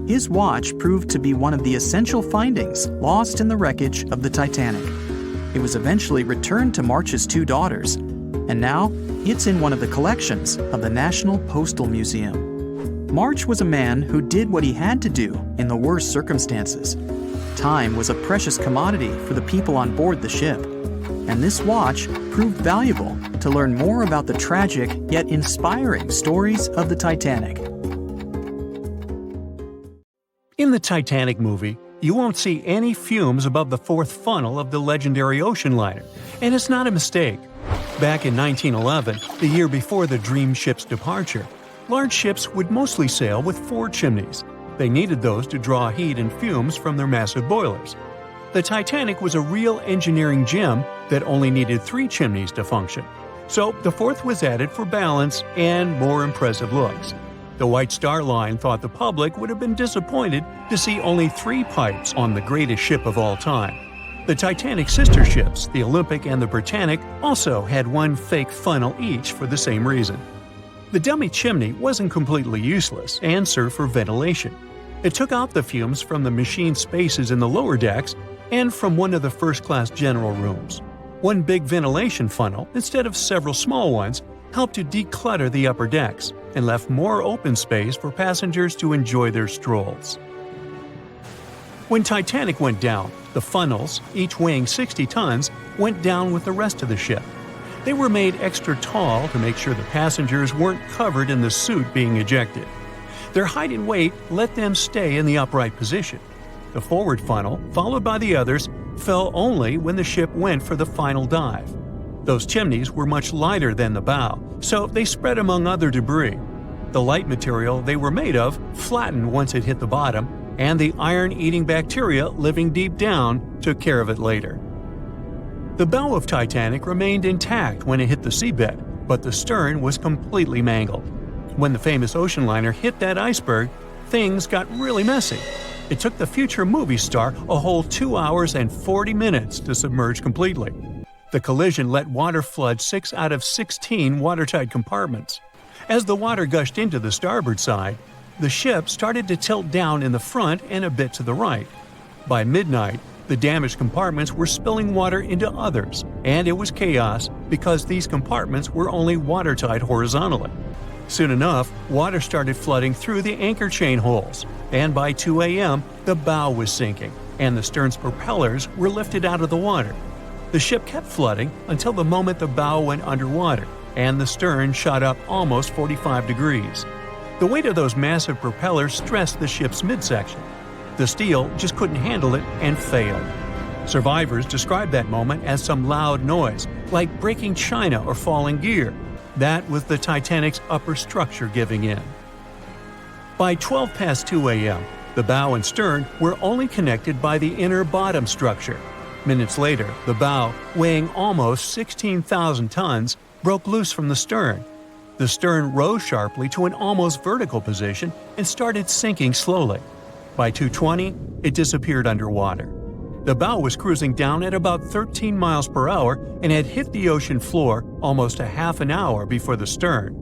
His watch proved to be one of the essential findings lost in the wreckage of the Titanic. It was eventually returned to March's 2 daughters, and now it's in one of the collections of the National Postal Museum. March was a man who did what he had to do in the worst circumstances. Time was a precious commodity for the people on board the ship, and this watch proved valuable to learn more about the tragic yet inspiring stories of the Titanic.
In the Titanic movie, you won't see any fumes above the 4th funnel of the legendary ocean liner, and it's not a mistake. Back in 1911, the year before the Dream ship's departure, large ships would mostly sail with 4 chimneys. They needed those to draw heat and fumes from their massive boilers. The Titanic was a real engineering gem that only needed 3 chimneys to function. So the 4th was added for balance and more impressive looks. The White Star Line thought the public would have been disappointed to see only 3 pipes on the greatest ship of all time. The Titanic sister ships, the Olympic and the Britannic, also had 1 fake funnel each for the same reason. The dummy chimney wasn't completely useless and served for ventilation. It took out the fumes from the machine spaces in the lower decks and from one of the first-class general rooms. 1 big ventilation funnel, instead of several small ones, helped to declutter the upper decks and left more open space for passengers to enjoy their strolls. When Titanic went down, the funnels, each weighing 60 tons, went down with the rest of the ship. They were made extra tall to make sure the passengers weren't covered in the soot being ejected. Their height and weight let them stay in the upright position. The forward funnel, followed by the others, fell only when the ship went for the final dive. Those chimneys were much lighter than the bow, so they spread among other debris. The light material they were made of flattened once it hit the bottom, and the iron-eating bacteria living deep down took care of it later. The bow of Titanic remained intact when it hit the seabed, but the stern was completely mangled. When the famous ocean liner hit that iceberg, things got really messy. It took the future movie star a whole 2 hours and 40 minutes to submerge completely. The collision let water flood 6 out of 16 watertight compartments. As the water gushed into the starboard side, the ship started to tilt down in the front and a bit to the right. By midnight, the damaged compartments were spilling water into others, and it was chaos because these compartments were only watertight horizontally. Soon enough, water started flooding through the anchor chain holes, and by 2 a.m., the bow was sinking, and the stern's propellers were lifted out of the water. The ship kept flooding until the moment the bow went underwater, and the stern shot up almost 45 degrees. The weight of those massive propellers stressed the ship's midsection. The steel just couldn't handle it and failed. Survivors described that moment as some loud noise, like breaking china or falling gear. That was the Titanic's upper structure giving in. By 12 past 2 a.m., the bow and stern were only connected by the inner bottom structure. Minutes later, the bow, weighing almost 16,000 tons, broke loose from the stern. The stern rose sharply to an almost vertical position and started sinking slowly. By 2:20, it disappeared underwater. The bow was cruising down at about 13 miles per hour and had hit the ocean floor almost a half an hour before the stern.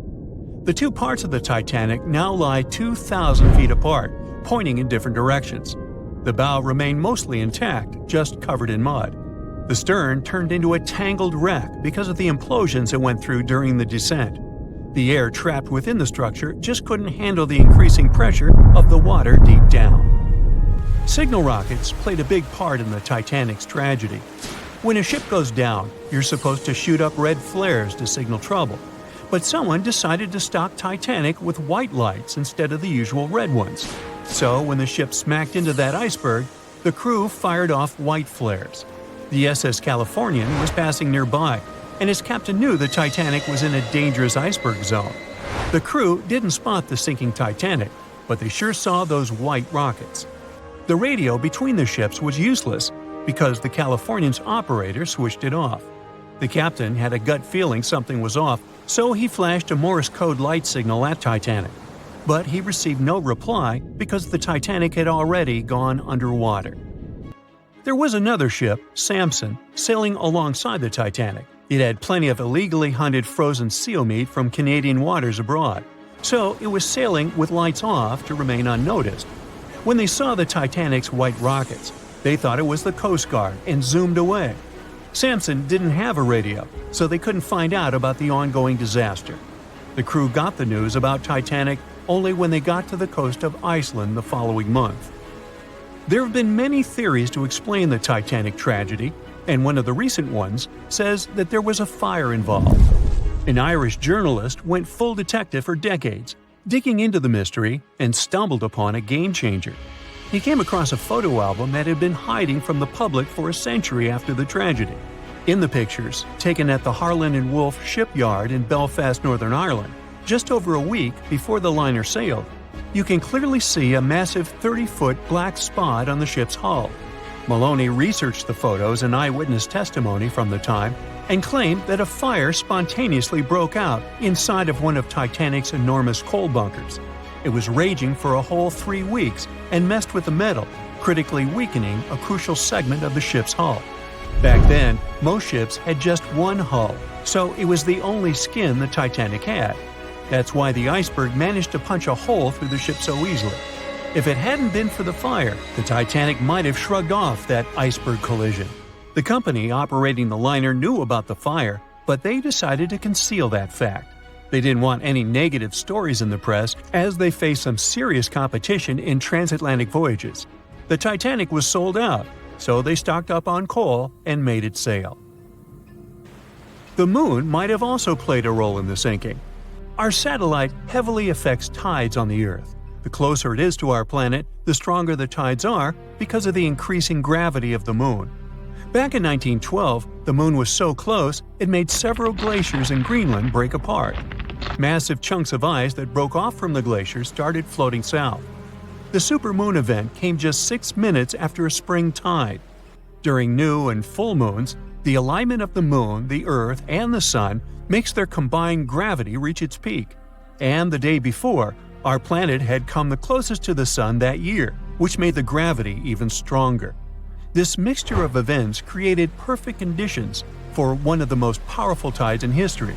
The two parts of the Titanic now lie 2,000 feet apart, pointing in different directions. The bow remained mostly intact, just covered in mud. The stern turned into a tangled wreck because of the implosions it went through during the descent. The air trapped within the structure just couldn't handle the increasing pressure of the water deep down. Signal rockets played a big part in the Titanic's tragedy. When a ship goes down, you're supposed to shoot up red flares to signal trouble. But someone decided to stock Titanic with white lights instead of the usual red ones. So when the ship smacked into that iceberg, the crew fired off white flares. The SS Californian was passing nearby, and his captain knew the Titanic was in a dangerous iceberg zone. The crew didn't spot the sinking Titanic, but they sure saw those white rockets. The radio between the ships was useless because the Californian's operator switched it off. The captain had a gut feeling something was off, so he flashed a Morse code light signal at Titanic. But he received no reply because the Titanic had already gone underwater. There was another ship, Samson, sailing alongside the Titanic. It had plenty of illegally hunted frozen seal meat from Canadian waters abroad, so it was sailing with lights off to remain unnoticed. When they saw the Titanic's white rockets, they thought it was the Coast Guard and zoomed away. Samson didn't have a radio, so they couldn't find out about the ongoing disaster. The crew got the news about Titanic only when they got to the coast of Iceland the following month. There have been many theories to explain the Titanic tragedy, and one of the recent ones says that there was a fire involved. An Irish journalist went full detective for decades, digging into the mystery, and stumbled upon a game-changer. He came across a photo album that had been hiding from the public for a century after the tragedy. In the pictures, taken at the Harland and Wolff shipyard in Belfast, Northern Ireland, just over a week before the liner sailed, you can clearly see a massive 30-foot black spot on the ship's hull. Maloney researched the photos and eyewitness testimony from the time and claimed that a fire spontaneously broke out inside of one of Titanic's enormous coal bunkers. It was raging for a whole 3 weeks and messed with the metal, critically weakening a crucial segment of the ship's hull. Back then, most ships had just one hull, so it was the only skin the Titanic had. That's why the iceberg managed to punch a hole through the ship so easily. If it hadn't been for the fire, the Titanic might have shrugged off that iceberg collision. The company operating the liner knew about the fire, but they decided to conceal that fact. They didn't want any negative stories in the press as they faced some serious competition in transatlantic voyages. The Titanic was sold out, so they stocked up on coal and made it sail. The moon might have also played a role in the sinking. Our satellite heavily affects tides on the Earth. The closer it is to our planet, the stronger the tides are because of the increasing gravity of the moon. Back in 1912, the moon was so close it made several glaciers in Greenland break apart. Massive chunks of ice that broke off from the glaciers started floating south. The supermoon event came just 6 minutes after a spring tide. During new and full moons, the alignment of the moon, the Earth, and the Sun makes their combined gravity reach its peak. And the day before, our planet had come the closest to the Sun that year, which made the gravity even stronger. This mixture of events created perfect conditions for one of the most powerful tides in history.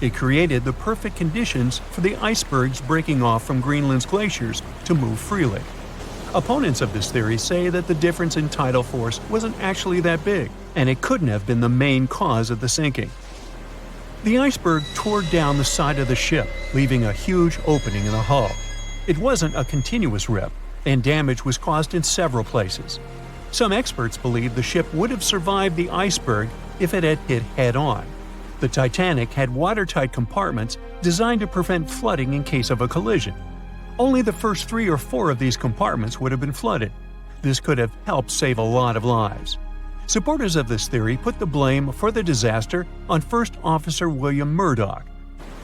It created the perfect conditions for the icebergs breaking off from Greenland's glaciers to move freely. Opponents of this theory say that the difference in tidal force wasn't actually that big, and it couldn't have been the main cause of the sinking. The iceberg tore down the side of the ship, leaving a huge opening in the hull. It wasn't a continuous rip, and damage was caused in several places. Some experts believe the ship would have survived the iceberg if it had hit head-on. The Titanic had watertight compartments designed to prevent flooding in case of a collision. Only the first 3 or 4 of these compartments would have been flooded. This could have helped save a lot of lives. Supporters of this theory put the blame for the disaster on First Officer William Murdoch.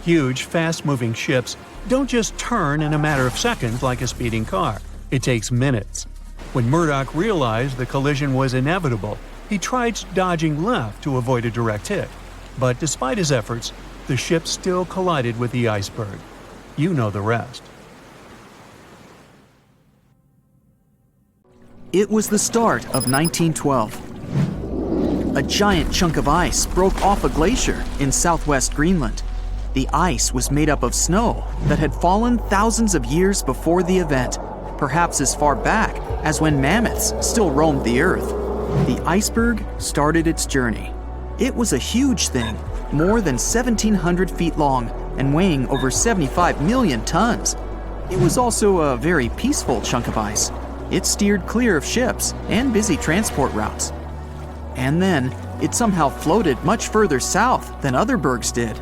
Huge, fast-moving ships don't just turn in a matter of seconds like a speeding car. It takes minutes. When Murdoch realized the collision was inevitable, he tried dodging left to avoid a direct hit. But despite his efforts, the ship still collided with the iceberg. You know the rest.
It was the start of 1912. A giant chunk of ice broke off a glacier in southwest Greenland. The ice was made up of snow that had fallen thousands of years before the event, perhaps as far back as when mammoths still roamed the earth. The iceberg started its journey. It was a huge thing, more than 1,700 feet long and weighing over 75 million tons. It was also a very peaceful chunk of ice. It steered clear of ships and busy transport routes. And then, it somehow floated much further south than other bergs did.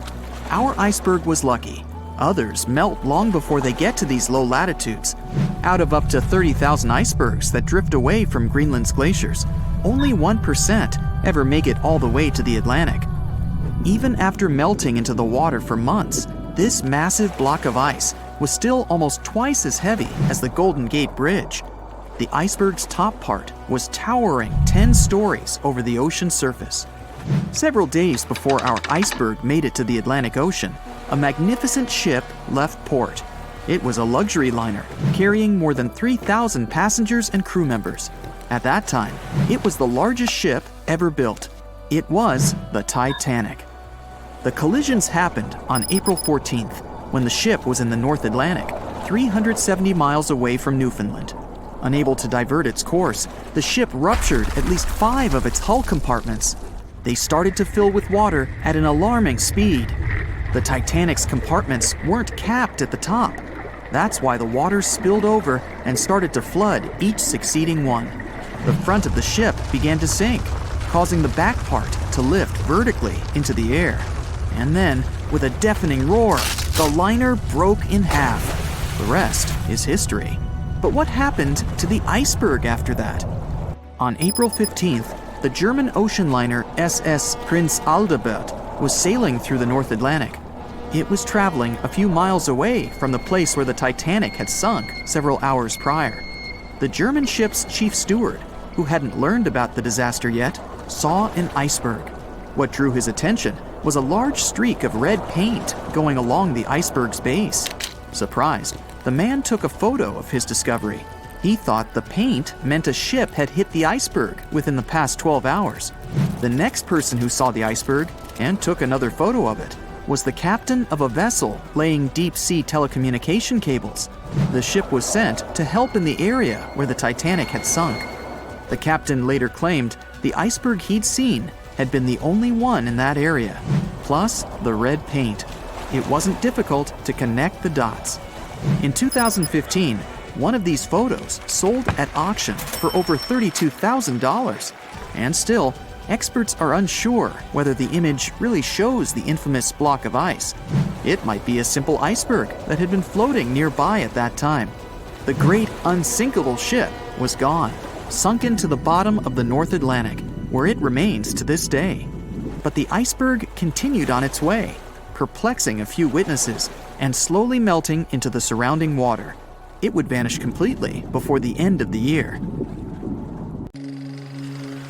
Our iceberg was lucky. Others melt long before they get to these low latitudes. Out of up to 30,000 icebergs that drift away from Greenland's glaciers, only 1% ever make it all the way to the Atlantic. Even after melting into the water for months, this massive block of ice was still almost twice as heavy as the Golden Gate Bridge. The iceberg's top part was towering 10 stories over the ocean surface. Several days before our iceberg made it to the Atlantic Ocean, a magnificent ship left port. It was a luxury liner carrying more than 3,000 passengers and crew members. At that time, it was the largest ship ever built. It was the Titanic. The collisions happened on April 14th, when the ship was in the North Atlantic, 370 miles away from Newfoundland. Unable to divert its course, the ship ruptured at least 5 of its hull compartments. They started to fill with water at an alarming speed. The Titanic's compartments weren't capped at the top. That's why the water spilled over and started to flood each succeeding one. The front of the ship began to sink, causing the back part to lift vertically into the air. And then, with a deafening roar, the liner broke in half. The rest is history. But what happened to the iceberg after that? On April 15th, the German ocean liner SS Prinz Adalbert was sailing through the North Atlantic. It was traveling a few miles away from the place where the Titanic had sunk several hours prior. The German ship's chief steward, who hadn't learned about the disaster yet, saw an iceberg. What drew his attention was a large streak of red paint going along the iceberg's base. Surprised, the man took a photo of his discovery. He thought the paint meant a ship had hit the iceberg within the past 12 hours. The next person who saw the iceberg and took another photo of it was the captain of a vessel laying deep-sea telecommunication cables. The ship was sent to help in the area where the Titanic had sunk. The captain later claimed the iceberg he'd seen had been the only one in that area, plus the red paint. It wasn't difficult to connect the dots. In 2015, one of these photos sold at auction for over $32,000. And still, experts are unsure whether the image really shows the infamous block of ice. It might be a simple iceberg that had been floating nearby at that time. The great unsinkable ship was gone, sunken to the bottom of the North Atlantic, where it remains to this day. But the iceberg continued on its way, perplexing a few witnesses and slowly melting into the surrounding water. It would vanish completely before the end of the year.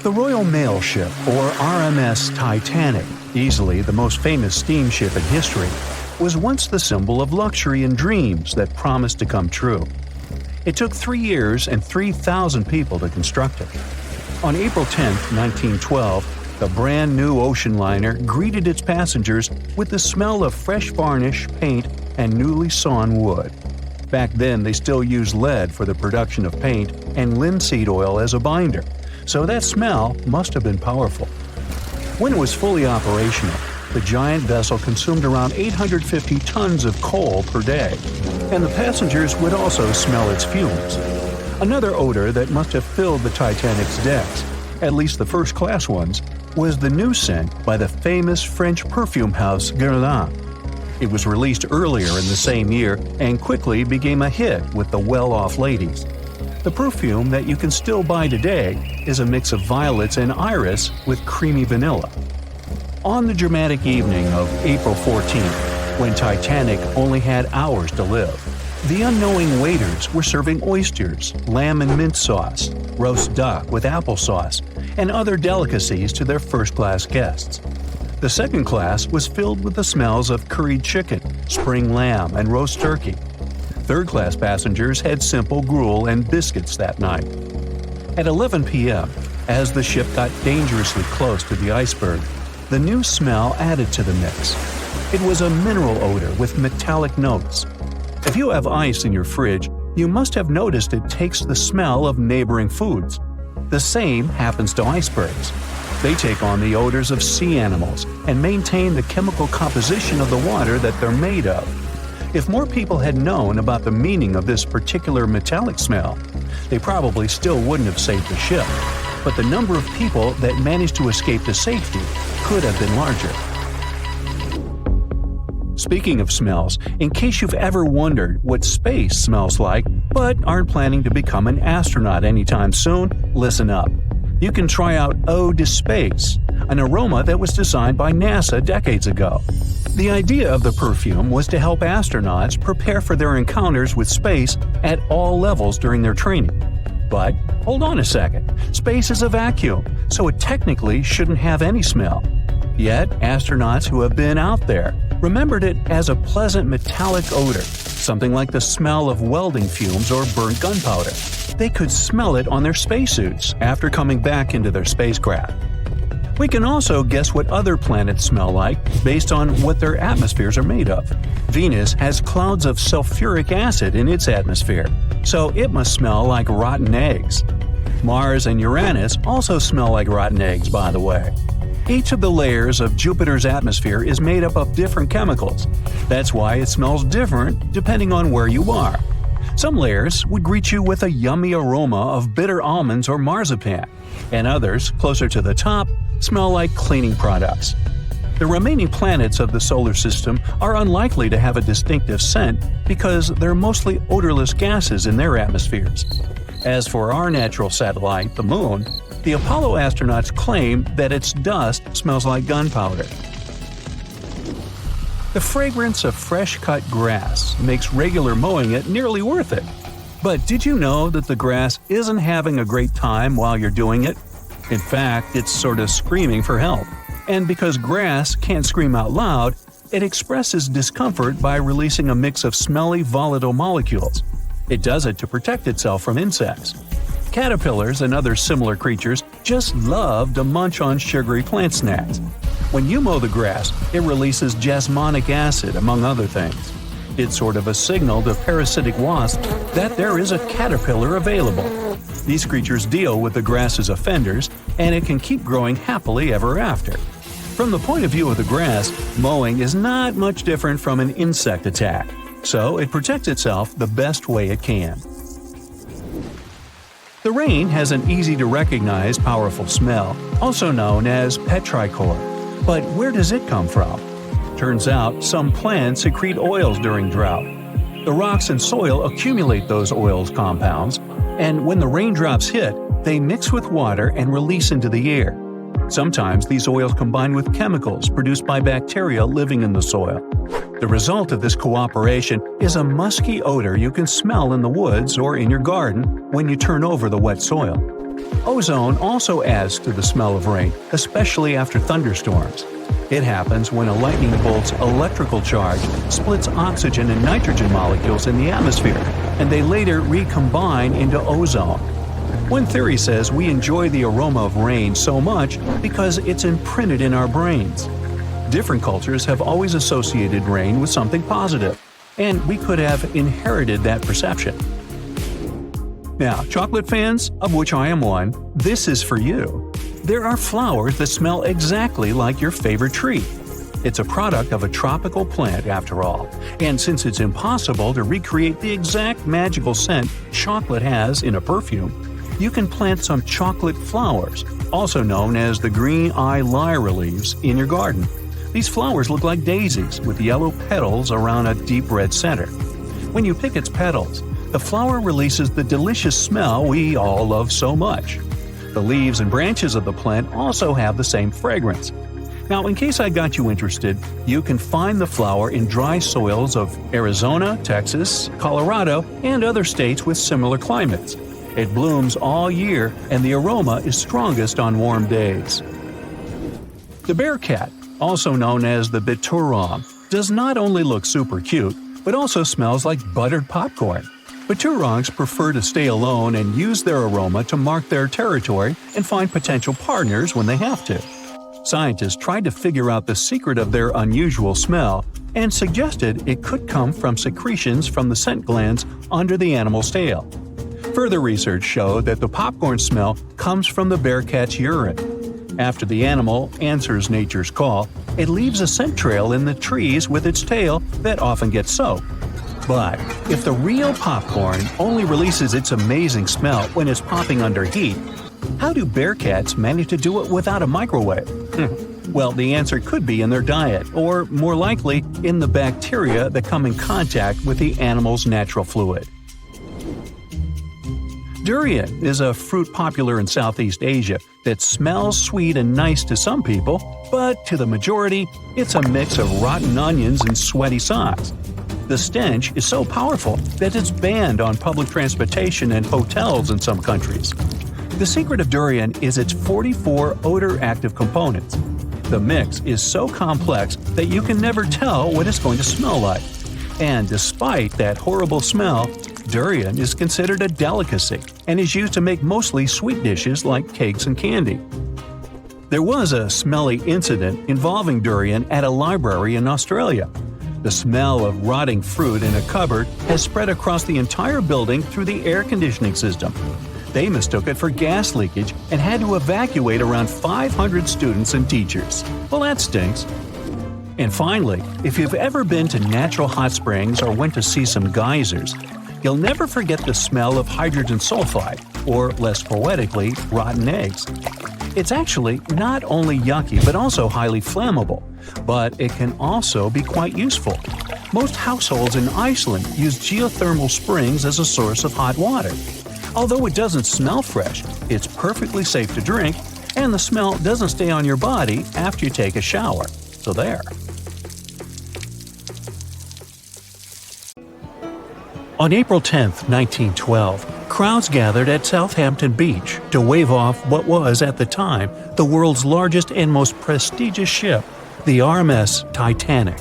The Royal Mail Ship, or RMS Titanic, easily the most famous steamship in history, was once the symbol of luxury and dreams that promised to come true. It took 3 years and 3,000 people to construct it. On April 10, 1912, the brand new ocean liner greeted its passengers with the smell of fresh varnish, paint, and newly sawn wood. Back then, they still used lead for the production of paint and linseed oil as a binder, so that smell must have been powerful. When it was fully operational, the giant vessel consumed around 850 tons of coal per day, and the passengers would also smell its fumes. Another odor that must have filled the Titanic's decks at least the first-class ones, was the new scent by the famous French perfume house Guerlain. It was released earlier in the same year and quickly became a hit with the well-off ladies. The perfume that you can still buy today is a mix of violets and iris with creamy vanilla. On the dramatic evening of April 14th, when Titanic only had hours to live, the unknowing waiters were serving oysters, lamb and mint sauce, roast duck with applesauce, and other delicacies to their first-class guests. The second class was filled with the smells of curried chicken, spring lamb, and roast turkey. Third-class passengers had simple gruel and biscuits that night. At 11 p.m., as the ship got dangerously close to the iceberg, the new smell added to the mix. It was a mineral odor with metallic notes. If you have ice in your fridge, you must have noticed it takes the smell of neighboring foods. The same happens to icebergs. They take on the odors of sea animals and maintain the chemical composition of the water that they're made of. If more people had known about the meaning of this particular metallic smell, they probably still wouldn't have saved the ship. But the number of people that managed to escape to safety could have been larger. Speaking of smells, in case you've ever wondered what space smells like but aren't planning to become an astronaut anytime soon, listen up. You can try out Ode to Space, an aroma that was designed by NASA decades ago. The idea of the perfume was to help astronauts prepare for their encounters with space at all levels during their training. But hold on a second, space is a vacuum, so it technically shouldn't have any smell. Yet, astronauts who have been out there remembered it as a pleasant metallic odor, something like the smell of welding fumes or burnt gunpowder. They could smell it on their spacesuits after coming back into their spacecraft. We can also guess what other planets smell like based on what their atmospheres are made of. Venus has clouds of sulfuric acid in its atmosphere, so it must smell like rotten eggs. Mars and Uranus also smell like rotten eggs, by the way. Each of the layers of Jupiter's atmosphere is made up of different chemicals. That's why it smells different depending on where you are. Some layers would greet you with a yummy aroma of bitter almonds or marzipan, and others, closer to the top, smell like cleaning products. The remaining planets of the solar system are unlikely to have a distinctive scent because they're mostly odorless gases in their atmospheres. As for our natural satellite, the Moon, the Apollo astronauts claim that its dust smells like gunpowder. The fragrance of fresh-cut grass makes regular mowing it nearly worth it. But did you know that the grass isn't having a great time while you're doing it? In fact, it's sort of screaming for help. And because grass can't scream out loud, it expresses discomfort by releasing a mix of smelly, volatile molecules. It does it to protect itself from insects. Caterpillars and other similar creatures just love to munch on sugary plant snacks. When you mow the grass, it releases jasmonic acid, among other things. It's sort of a signal to parasitic wasps that there is a caterpillar available. These creatures deal with the grass's offenders, and it can keep growing happily ever after. From the point of view of the grass, mowing is not much different from an insect attack, so it protects itself the best way it can. The rain has an easy-to-recognize powerful smell, also known as petrichor. But where does it come from? Turns out some plants secrete oils during drought. The rocks and soil accumulate those oils compounds, and when the raindrops hit, they mix with water and release into the air. Sometimes these oils combine with chemicals produced by bacteria living in the soil. The result of this cooperation is a musky odor you can smell in the woods or in your garden when you turn over the wet soil. Ozone also adds to the smell of rain, especially after thunderstorms. It happens when a lightning bolt's electrical charge splits oxygen and nitrogen molecules in the atmosphere, and they later recombine into ozone. One theory says we enjoy the aroma of rain so much because it's imprinted in our brains. Different cultures have always associated rain with something positive, and we could have inherited that perception. Now, chocolate fans, of which I am one, this is for you. There are flowers that smell exactly like your favorite tree. It's a product of a tropical plant, after all, and since it's impossible to recreate the exact magical scent chocolate has in a perfume, you can plant some chocolate flowers, also known as the green eye lyra leaves, in your garden. These flowers look like daisies with yellow petals around a deep red center. When you pick its petals, the flower releases the delicious smell we all love so much. The leaves and branches of the plant also have the same fragrance. Now, in case I got you interested, you can find the flower in dry soils of Arizona, Texas, Colorado, and other states with similar climates. It blooms all year, and the aroma is strongest on warm days. The bearcat, also known as the biturong, does not only look super cute, but also smells like buttered popcorn. Biturongs prefer to stay alone and use their aroma to mark their territory and find potential partners when they have to. Scientists tried to figure out the secret of their unusual smell and suggested it could come from secretions from the scent glands under the animal's tail. Further research showed that the popcorn smell comes from the bearcat's urine. After the animal answers nature's call, it leaves a scent trail in the trees with its tail that often gets soaked. But if the real popcorn only releases its amazing smell when it's popping under heat, how do bearcats manage to do it without a microwave? Well, the answer could be in their diet, or more likely, in the bacteria that come in contact with the animal's natural fluid. Durian is a fruit popular in Southeast Asia that smells sweet and nice to some people, but to the majority, it's a mix of rotten onions and sweaty socks. The stench is so powerful that it's banned on public transportation and hotels in some countries. The secret of durian is its 44 odor-active components. The mix is so complex that you can never tell what it's going to smell like. And despite that horrible smell, durian is considered a delicacy and is used to make mostly sweet dishes like cakes and candy. There was a smelly incident involving durian at a library in Australia. The smell of rotting fruit in a cupboard has spread across the entire building through the air conditioning system. They mistook it for gas leakage and had to evacuate around 500 students and teachers. Well, that stinks. And finally, if you've ever been to natural hot springs or went to see some geysers, you'll never forget the smell of hydrogen sulfide, or less poetically, rotten eggs. It's actually not only yucky but also highly flammable, but it can also be quite useful. Most households in Iceland use geothermal springs as a source of hot water. Although it doesn't smell fresh, it's perfectly safe to drink, and the smell doesn't stay on your body after you take a shower. So there. On April 10, 1912, crowds gathered at Southampton Beach to wave off what was, at the time, the world's largest and most prestigious ship, the RMS Titanic.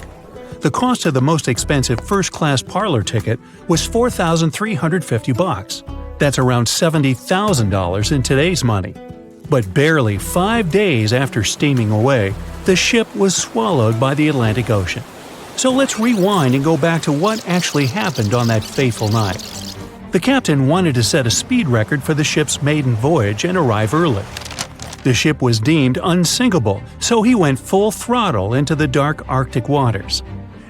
The cost of the most expensive first-class parlor ticket was $4,350. That's around $70,000 in today's money. But barely 5 days after steaming away, the ship was swallowed by the Atlantic Ocean. So let's rewind and go back to what actually happened on that fateful night. The captain wanted to set a speed record for the ship's maiden voyage and arrive early. The ship was deemed unsinkable, so he went full throttle into the dark Arctic waters.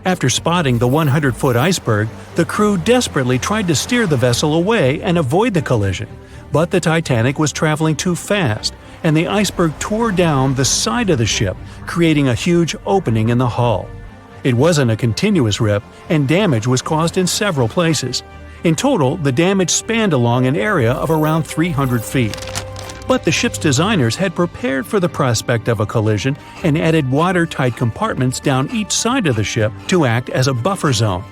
After spotting the 100-foot iceberg, the crew desperately tried to steer the vessel away and avoid the collision, but the Titanic was traveling too fast, and the iceberg tore down the side of the ship, creating a huge opening in the hull. It wasn't a continuous rip, and damage was caused in several places. In total, the damage spanned along an area of around 300 feet. But the ship's designers had prepared for the prospect of a collision and added watertight compartments down each side of the ship to act as a buffer zone.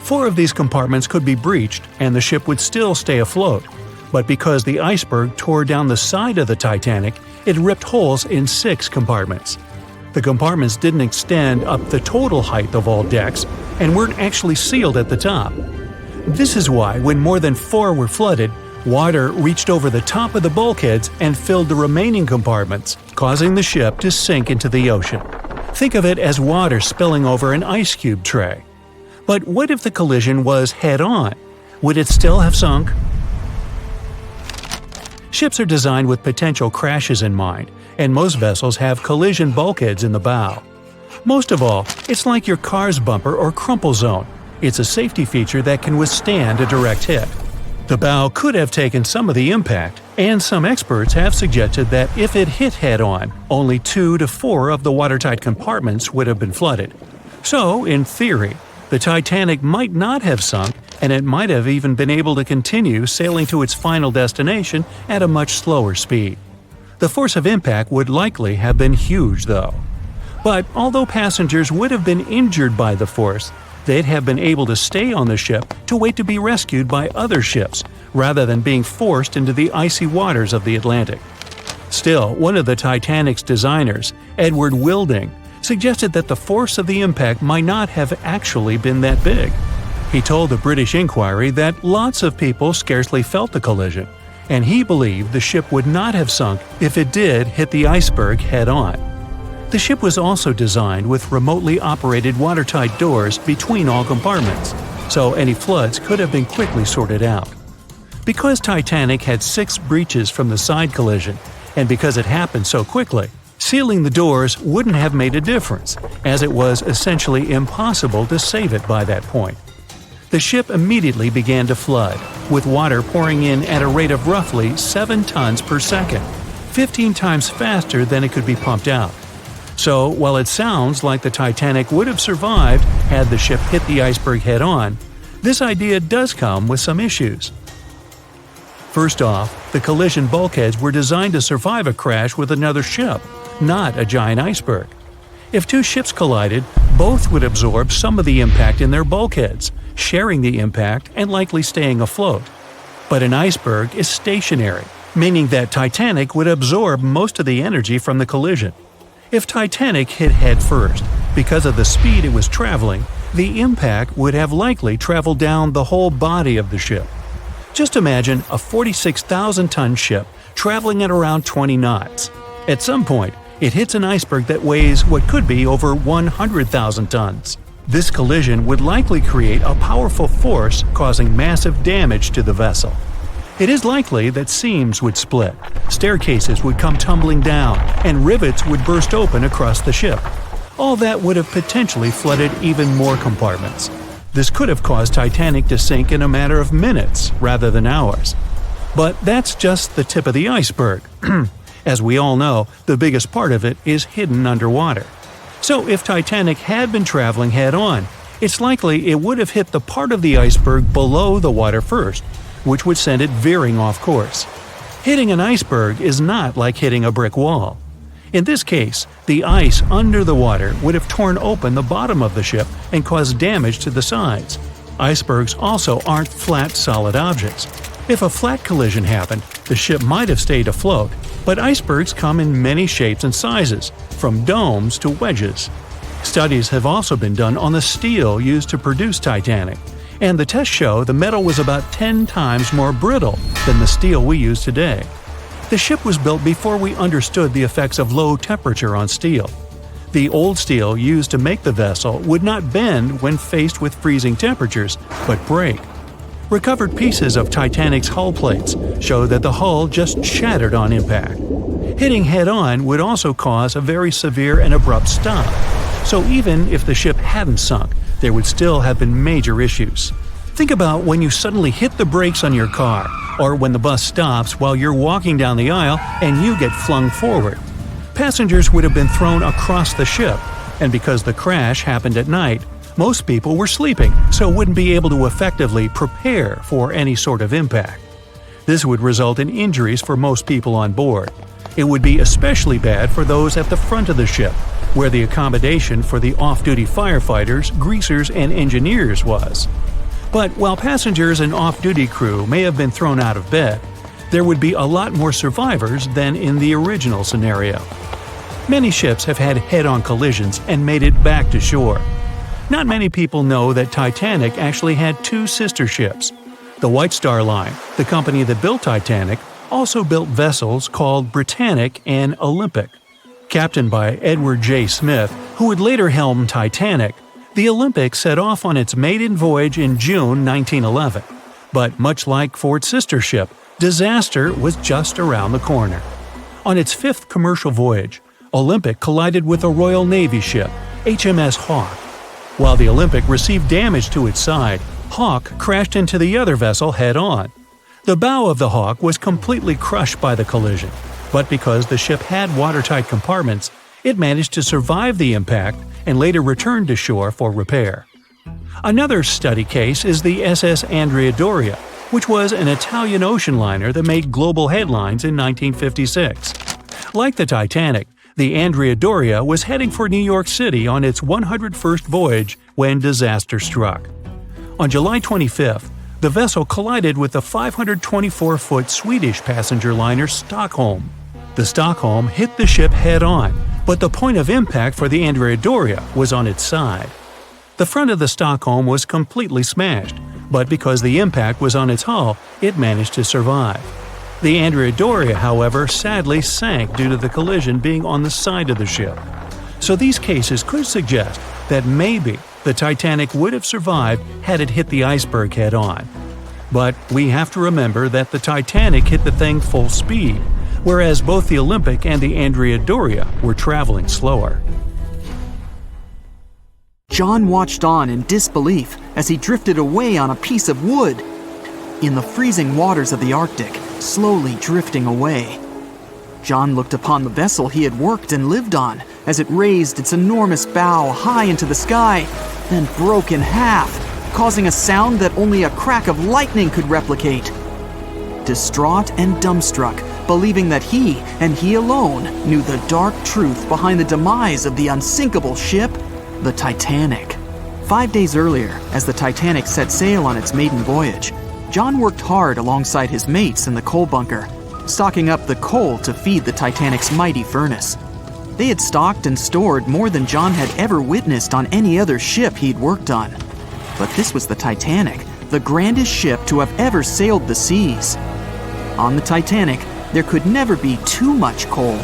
4 of these compartments could be breached and the ship would still stay afloat. But because the iceberg tore down the side of the Titanic, it ripped holes in 6 compartments. The compartments didn't extend up the total height of all decks and weren't actually sealed at the top. This is why, when more than 4 were flooded, water reached over the top of the bulkheads and filled the remaining compartments, causing the ship to sink into the ocean. Think of it as water spilling over an ice cube tray. But what if the collision was head-on? Would it still have sunk? Ships are designed with potential crashes in mind, and most vessels have collision bulkheads in the bow. Most of all, it's like your car's bumper or crumple zone. It's a safety feature that can withstand a direct hit. The bow could have taken some of the impact, And some experts have suggested that if it hit head-on, only 2 to 4 of the watertight compartments would have been flooded. So, in theory, the Titanic might not have sunk, and it might have even been able to continue sailing to its final destination at a much slower speed. The force of impact would likely have been huge, though. But although passengers would have been injured by the force, they'd have been able to stay on the ship to wait to be rescued by other ships, rather than being forced into the icy waters of the Atlantic. Still, one of the Titanic's designers, Edward Wilding, suggested that the force of the impact might not have actually been that big. He told the British Inquiry that lots of people scarcely felt the collision, and he believed the ship would not have sunk if it did hit the iceberg head-on. The ship was also designed with remotely operated watertight doors between all compartments, so any floods could have been quickly sorted out. Because Titanic had 6 breaches from the side collision, and because it happened so quickly, sealing the doors wouldn't have made a difference, as it was essentially impossible to save it by that point. The ship immediately began to flood, with water pouring in at a rate of roughly 7 tons per second, 15 times faster than it could be pumped out. So, while it sounds like the Titanic would have survived had the ship hit the iceberg head-on, this idea does come with some issues. First off, the collision bulkheads were designed to survive a crash with another ship, not a giant iceberg. If 2 ships collided, both would absorb some of the impact in their bulkheads, sharing the impact and likely staying afloat. But an iceberg is stationary, meaning that Titanic would absorb most of the energy from the collision. If Titanic hit head first, because of the speed it was traveling, the impact would have likely traveled down the whole body of the ship. Just imagine a 46,000-ton ship traveling at around 20 knots. At some point, it hits an iceberg that weighs what could be over 100,000 tons. This collision would likely create a powerful force causing massive damage to the vessel. It is likely that seams would split, staircases would come tumbling down, and rivets would burst open across the ship. All that would have potentially flooded even more compartments. This could have caused Titanic to sink in a matter of minutes rather than hours. But that's just the tip of the iceberg. As we all know, the biggest part of it is hidden underwater. So if Titanic had been traveling head-on, it's likely it would have hit the part of the iceberg below the water first, which would send it veering off course. Hitting an iceberg is not like hitting a brick wall. In this case, the ice under the water would have torn open the bottom of the ship and caused damage to the sides. Icebergs also aren't flat, solid objects. If a flat collision happened, the ship might have stayed afloat, but icebergs come in many shapes and sizes, from domes to wedges. Studies have also been done on the steel used to produce Titanic, and the tests show the metal was about 10 times more brittle than the steel we use today. The ship was built before we understood the effects of low temperature on steel. The old steel used to make the vessel would not bend when faced with freezing temperatures, but break. Recovered pieces of Titanic's hull plates show that the hull just shattered on impact. Hitting head-on would also cause a very severe and abrupt stop, so even if the ship hadn't sunk, there would still have been major issues. Think about when you suddenly hit the brakes on your car, or when the bus stops while you're walking down the aisle and you get flung forward. Passengers would have been thrown across the ship, and because the crash happened at night, most people were sleeping, so wouldn't be able to effectively prepare for any sort of impact. This would result in injuries for most people on board. It would be especially bad for those at the front of the ship, where the accommodation for the off-duty firefighters, greasers, and engineers was. But while passengers and off-duty crew may have been thrown out of bed, there would be a lot more survivors than in the original scenario. Many ships have had head-on collisions and made it back to shore. Not many people know that Titanic actually had 2 sister ships. The White Star Line, the company that built Titanic, also built vessels called Britannic and Olympic. Captained by Edward J. Smith, who would later helm Titanic, the Olympic set off on its maiden voyage in June 1911. But much like for its sister ship, disaster was just around the corner. On its 5th commercial voyage, Olympic collided with a Royal Navy ship, HMS Hawke. While the Olympic received damage to its side, Hawke crashed into the other vessel head-on. The bow of the Hawk was completely crushed by the collision, but because the ship had watertight compartments, it managed to survive the impact and later returned to shore for repair. Another study case is the SS Andrea Doria, which was an Italian ocean liner that made global headlines in 1956. Like the Titanic, the Andrea Doria was heading for New York City on its 101st voyage when disaster struck. On July 25th, the vessel collided with the 524-foot Swedish passenger liner Stockholm. The Stockholm hit the ship head-on, but the point of impact for the Andrea Doria was on its side. The front of the Stockholm was completely smashed, but because the impact was on its hull, it managed to survive. The Andrea Doria, however, sadly sank due to the collision being on the side of the ship. So these cases could suggest that maybe the Titanic would have survived had it hit the iceberg head-on. But we have to remember that the Titanic hit the thing full speed, whereas both the Olympic and the Andrea Doria were traveling slower.
John watched on in disbelief as he drifted away on a piece of wood. In the freezing waters of the Arctic, slowly drifting away. John looked upon the vessel he had worked and lived on as it raised its enormous bow high into the sky, then broke in half, causing a sound that only a crack of lightning could replicate. Distraught and dumbstruck, believing that he, and he alone, knew the dark truth behind the demise of the unsinkable ship, the Titanic. 5 days earlier, as the Titanic set sail on its maiden voyage, John worked hard alongside his mates in the coal bunker, stocking up the coal to feed the Titanic's mighty furnace. They had stocked and stored more than John had ever witnessed on any other ship he'd worked on. But this was the Titanic, the grandest ship to have ever sailed the seas. On the Titanic, there could never be too much coal.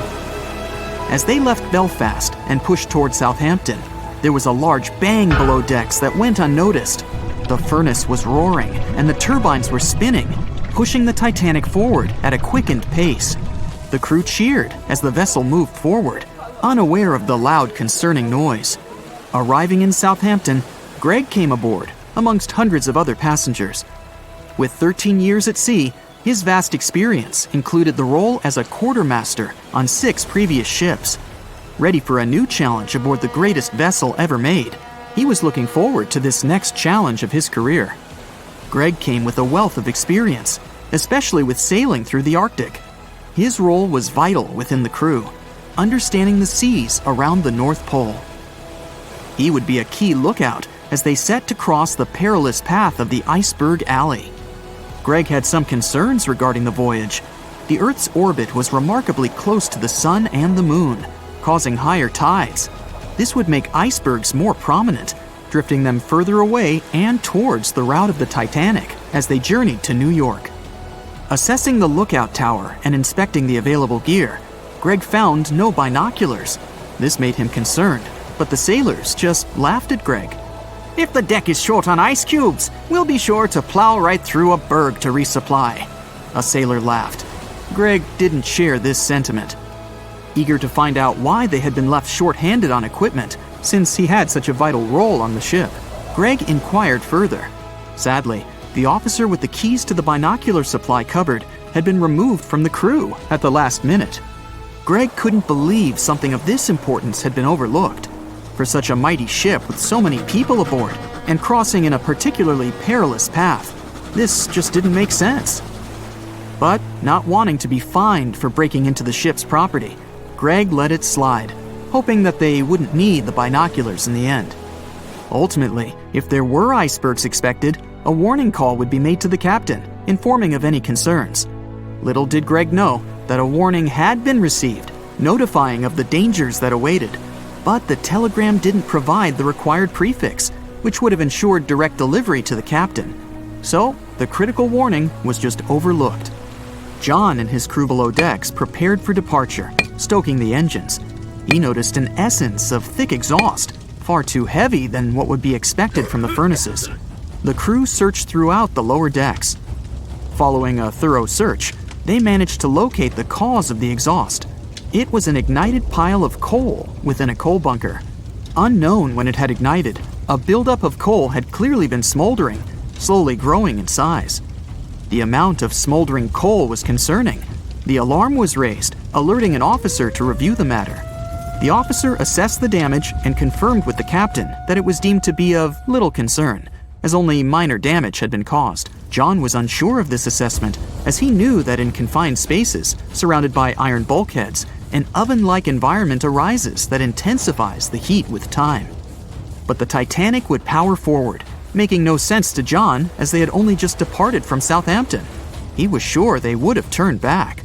As they left Belfast and pushed toward Southampton, there was a large bang below decks that went unnoticed. The furnace was roaring and the turbines were spinning, pushing the Titanic forward at a quickened pace. The crew cheered as the vessel moved forward, unaware of the loud, concerning noise. Arriving in Southampton, Greg came aboard, amongst hundreds of other passengers. With 13 years at sea, his vast experience included the role as a quartermaster on 6 previous ships. Ready for a new challenge aboard the greatest vessel ever made, he was looking forward to this next challenge of his career. Greg came with a wealth of experience, especially with sailing through the Arctic. His role was vital within the crew, understanding the seas around the North Pole. He would be a key lookout as they set to cross the perilous path of the Iceberg Alley. Greg had some concerns regarding the voyage. The Earth's orbit was remarkably close to the Sun and the Moon, causing higher tides. This would make icebergs more prominent, drifting them further away and towards the route of the Titanic as they journeyed to New York. Assessing the lookout tower and inspecting the available gear, Greg found no binoculars. This made him concerned, but the sailors just laughed at Greg. "If the deck is short on ice cubes, we'll be sure to plow right through a berg to resupply." A sailor laughed. Greg didn't share this sentiment. Eager to find out why they had been left short-handed on equipment, since he had such a vital role on the ship, Greg inquired further. Sadly, the officer with the keys to the binocular supply cupboard had been removed from the crew at the last minute. Greg couldn't believe something of this importance had been overlooked. For such a mighty ship with so many people aboard and crossing in a particularly perilous path, this just didn't make sense. But not wanting to be fined for breaking into the ship's property, Greg let it slide, hoping that they wouldn't need the binoculars in the end. Ultimately, if there were icebergs expected, a warning call would be made to the captain, informing of any concerns. Little did Greg know that a warning had been received, notifying of the dangers that awaited. But the telegram didn't provide the required prefix, which would have ensured direct delivery to the captain. So, the critical warning was just overlooked. John and his crew below decks prepared for departure, stoking the engines. He noticed an essence of thick exhaust, far too heavy than what would be expected from the furnaces. The crew searched throughout the lower decks. Following a thorough search, they managed to locate the cause of the exhaust. It was an ignited pile of coal within a coal bunker. Unknown when it had ignited, a buildup of coal had clearly been smoldering, slowly growing in size. The amount of smoldering coal was concerning. The alarm was raised, alerting an officer to review the matter. The officer assessed the damage and confirmed with the captain that it was deemed to be of little concern, as only minor damage had been caused. John was unsure of this assessment, as he knew that in confined spaces, surrounded by iron bulkheads, an oven-like environment arises that intensifies the heat with time. But the Titanic would power forward, making no sense to John as they had only just departed from Southampton. He was sure they would have turned back.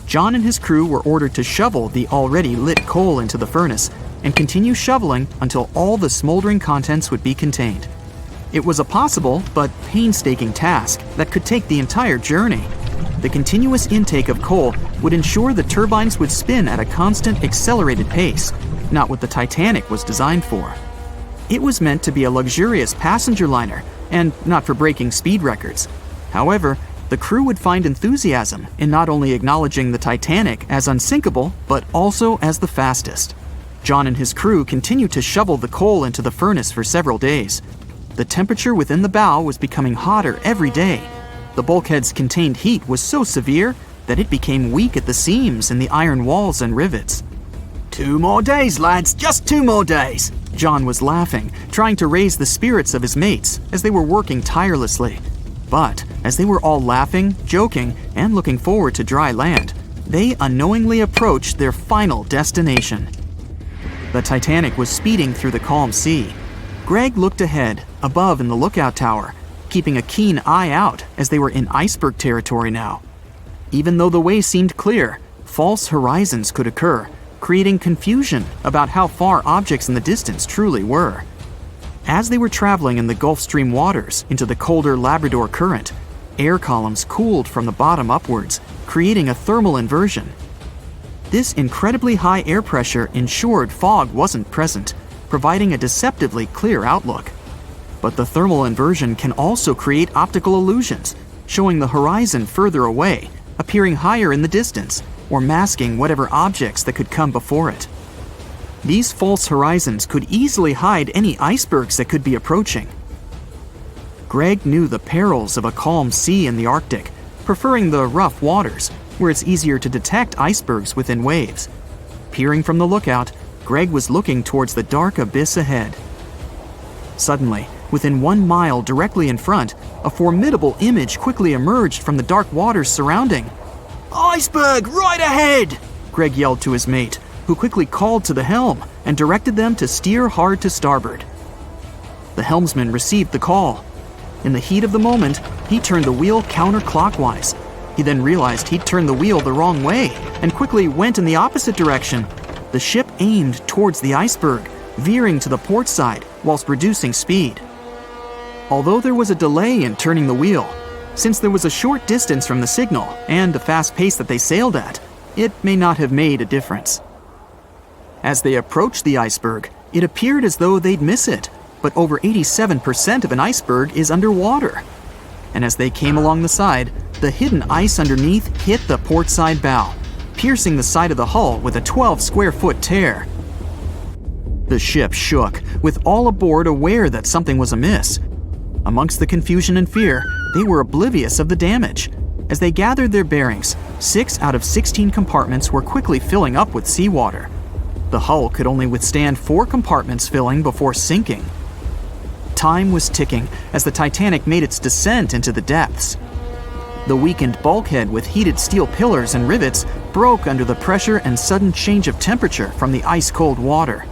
John and his crew were ordered to shovel the already lit coal into the furnace and continue shoveling until all the smoldering contents would be contained. It was a possible but painstaking task that could take the entire journey. The continuous intake of coal would ensure the turbines would spin at a constant, accelerated pace, not what the Titanic was designed for. It was meant to be a luxurious passenger liner and not for breaking speed records. However, the crew would find enthusiasm in not only acknowledging the Titanic as unsinkable, but also as the fastest. John and his crew continued to shovel the coal into the furnace for several days. The temperature within the bow was becoming hotter every day. The bulkhead's contained heat was so severe that it became weak at the seams in the iron walls and rivets.
2 more days, lads, just 2 more days.
John was laughing, trying to raise the spirits of his mates as they were working tirelessly. But as they were all laughing, joking, and looking forward to dry land, they unknowingly approached their final destination. The Titanic was speeding through the calm sea. Greg looked ahead, above in the lookout tower, keeping a keen eye out as they were in iceberg territory now. Even though the way seemed clear, false horizons could occur, creating confusion about how far objects in the distance truly were. As they were traveling in the Gulf Stream waters into the colder Labrador Current, air columns cooled from the bottom upwards, creating a thermal inversion. This incredibly high air pressure ensured fog wasn't present, providing a deceptively clear outlook. But the thermal inversion can also create optical illusions, showing the horizon further away, appearing higher in the distance, or masking whatever objects that could come before it. These false horizons could easily hide any icebergs that could be approaching. Greg knew the perils of a calm sea in the Arctic, preferring the rough waters, where it's easier to detect icebergs within waves. Peering from the lookout, Greg was looking towards the dark abyss ahead. Suddenly, within 1 mile directly in front, a formidable image quickly emerged from the dark waters surrounding.
Iceberg, right ahead!
Greg yelled to his mate, who quickly called to the helm and directed them to steer hard to starboard. The helmsman received the call. In the heat of the moment, he turned the wheel counterclockwise. He then realized he'd turned the wheel the wrong way and quickly went in the opposite direction. The ship aimed towards the iceberg, veering to the port side whilst reducing speed. Although there was a delay in turning the wheel, since there was a short distance from the signal and the fast pace that they sailed at, it may not have made a difference. As they approached the iceberg, it appeared as though they'd miss it, but over 87% of an iceberg is underwater. And as they came along the side, the hidden ice underneath hit the port side bow, piercing the side of the hull with a 12-square-foot tear. The ship shook, with all aboard aware that something was amiss. Amongst the confusion and fear, they were oblivious of the damage. As they gathered their bearings, 6 out of 16 compartments were quickly filling up with seawater. The hull could only withstand 4 compartments filling before sinking. Time was ticking as the Titanic made its descent into the depths. The weakened bulkhead with heated steel pillars and rivets broke under the pressure and sudden change of temperature from the ice-cold water.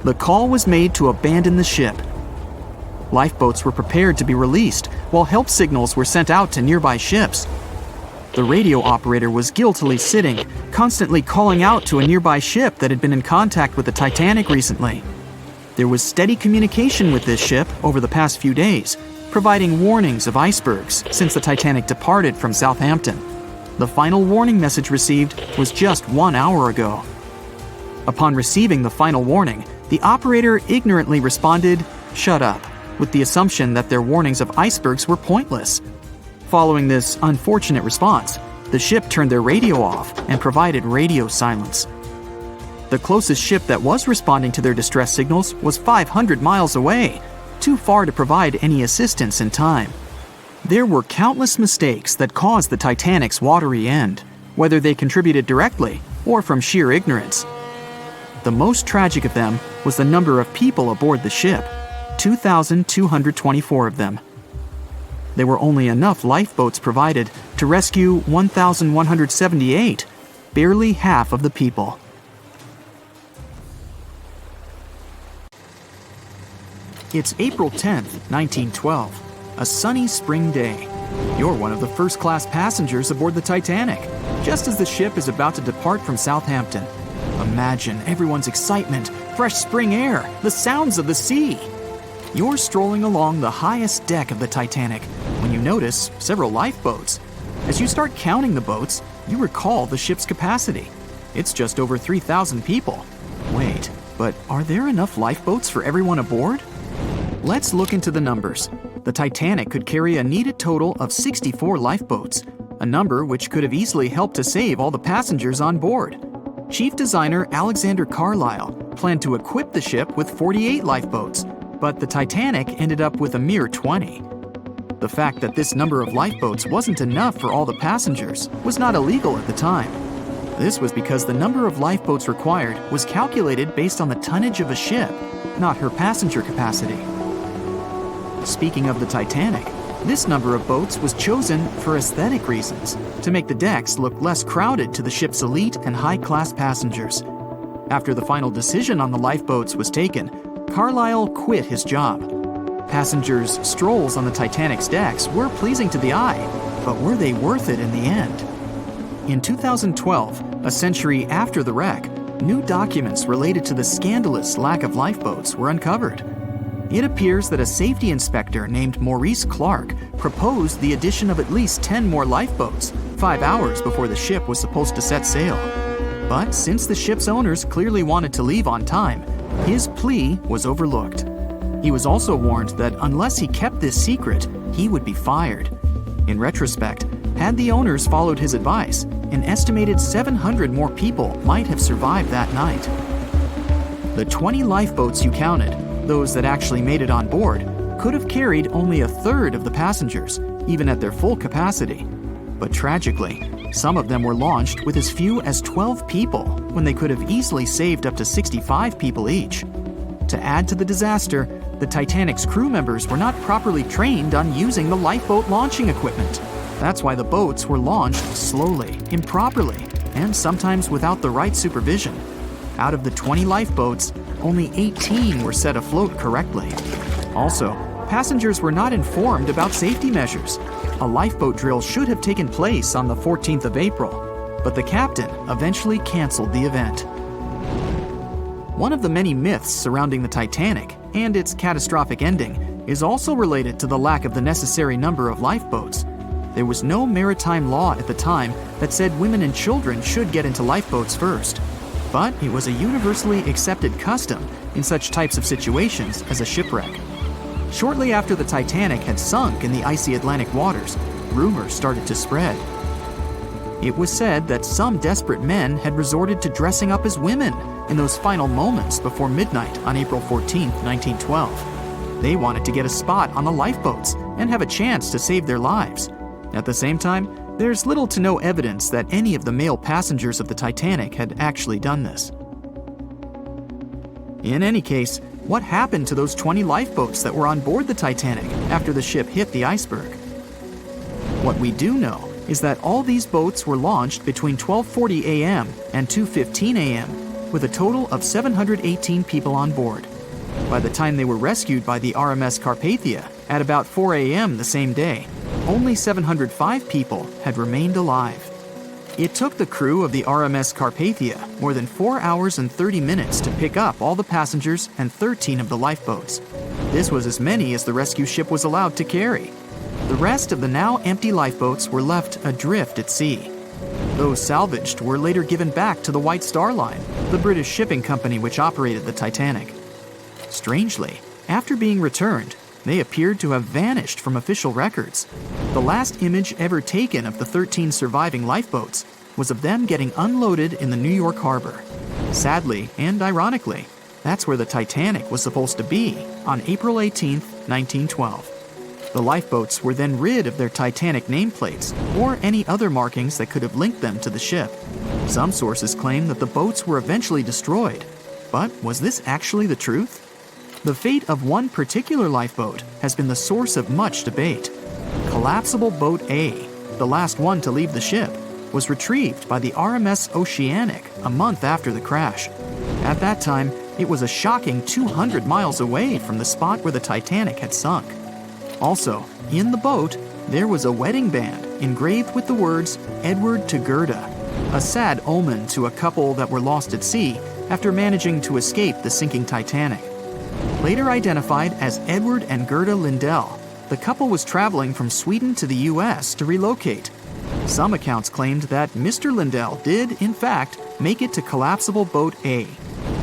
The call was made to abandon the ship. Lifeboats were prepared to be released, while help signals were sent out to nearby ships. The radio operator was guiltily sitting, constantly calling out to a nearby ship that had been in contact with the Titanic recently. There was steady communication with this ship over the past few days, providing warnings of icebergs since the Titanic departed from Southampton. The final warning message received was just 1 hour ago. Upon receiving the final warning, the operator ignorantly responded, "Shut up," with the assumption that their warnings of icebergs were pointless. Following this unfortunate response, the ship turned their radio off and provided radio silence. The closest ship that was responding to their distress signals was 500 miles away, too far to provide any assistance in time. There were countless mistakes that caused the Titanic's watery end, whether they contributed directly or from sheer ignorance. The most tragic of them was the number of people aboard the ship, 2,224 of them. There were only enough lifeboats provided to rescue 1,178, barely half of the people. It's April 10th, 1912, a sunny spring day. You're one of the first-class passengers aboard the Titanic, just as the ship is about to depart from Southampton. Imagine everyone's excitement, fresh spring air, the sounds of the sea. You're strolling along the highest deck of the Titanic when you notice several lifeboats. As you start counting the boats, you recall the ship's capacity. It's just over 3,000 people. Wait, but are there enough lifeboats for everyone aboard? Let's look into the numbers. The Titanic could carry a needed total of 64 lifeboats, a number which could have easily helped to save all the passengers on board. Chief designer Alexander Carlisle planned to equip the ship with 48 lifeboats, but the Titanic ended up with a mere 20. The fact that this number of lifeboats wasn't enough for all the passengers was not illegal at the time. This was because the number of lifeboats required was calculated based on the tonnage of a ship, not her passenger capacity. Speaking of the Titanic, this number of boats was chosen for aesthetic reasons, to make the decks look less crowded to the ship's elite and high-class passengers. After the final decision on the lifeboats was taken, Carlisle quit his job. Passengers' strolls on the Titanic's decks were pleasing to the eye, but were they worth it in the end? In 2012, a century after the wreck, new documents related to the scandalous lack of lifeboats were uncovered. It appears that a safety inspector named Maurice Clark proposed the addition of at least 10 more lifeboats, 5 hours before the ship was supposed to set sail. But since the ship's owners clearly wanted to leave on time, his plea was overlooked. He was also warned that unless he kept this secret, he would be fired. In retrospect, had the owners followed his advice, an estimated 700 more people might have survived that night. The 20 lifeboats you counted, those that actually made it on board, could have carried only a third of the passengers, even at their full capacity. But tragically, some of them were launched with as few as 12 people when they could have easily saved up to 65 people each. To add to the disaster, the Titanic's crew members were not properly trained on using the lifeboat launching equipment. That's why the boats were launched slowly, improperly, and sometimes without the right supervision. Out of the 20 lifeboats, only 18 were set afloat correctly. Also, passengers were not informed about safety measures. A lifeboat drill should have taken place on the 14th of April, but the captain eventually canceled the event. One of the many myths surrounding the Titanic and its catastrophic ending is also related to the lack of the necessary number of lifeboats. There was no maritime law at the time that said women and children should get into lifeboats first. But it was a universally accepted custom in such types of situations as a shipwreck. Shortly after the Titanic had sunk in the icy Atlantic waters, rumors started to spread. It was said that some desperate men had resorted to dressing up as women in those final moments before midnight on April 14, 1912. They wanted to get a spot on the lifeboats and have a chance to save their lives. At the same time, there's little to no evidence that any of the male passengers of the Titanic had actually done this. In any case, what happened to those 20 lifeboats that were on board the Titanic after the ship hit the iceberg? What we do know is that all these boats were launched between 12:40 a.m. and 2:15 a.m., with a total of 718 people on board. By the time they were rescued by the RMS Carpathia at about 4 a.m. the same day, only 705 people had remained alive. It took the crew of the RMS Carpathia more than 4 hours and 30 minutes to pick up all the passengers and 13 of the lifeboats. This was as many as the rescue ship was allowed to carry. The rest of the now empty lifeboats were left adrift at sea. Those salvaged were later given back to the White Star Line, the British shipping company which operated the Titanic. Strangely, after being returned, they appeared to have vanished from official records. The last image ever taken of the 13 surviving lifeboats was of them getting unloaded in the New York harbor. Sadly, and ironically, that's where the Titanic was supposed to be on April 18, 1912. The lifeboats were then rid of their Titanic nameplates or any other markings that could have linked them to the ship. Some sources claim that the boats were eventually destroyed. But was this actually the truth? The fate of one particular lifeboat has been the source of much debate. Collapsible Boat A, the last one to leave the ship, was retrieved by the RMS Oceanic a month after the crash. At that time, it was a shocking 200 miles away from the spot where the Titanic had sunk. Also, in the boat, there was a wedding band engraved with the words "Edward to Gerda," a sad omen to a couple that were lost at sea after managing to escape the sinking Titanic. Later identified as Edward and Gerda Lindell, the couple was traveling from Sweden to the US to relocate. Some accounts claimed that Mr. Lindell did, in fact, make it to Collapsible Boat A,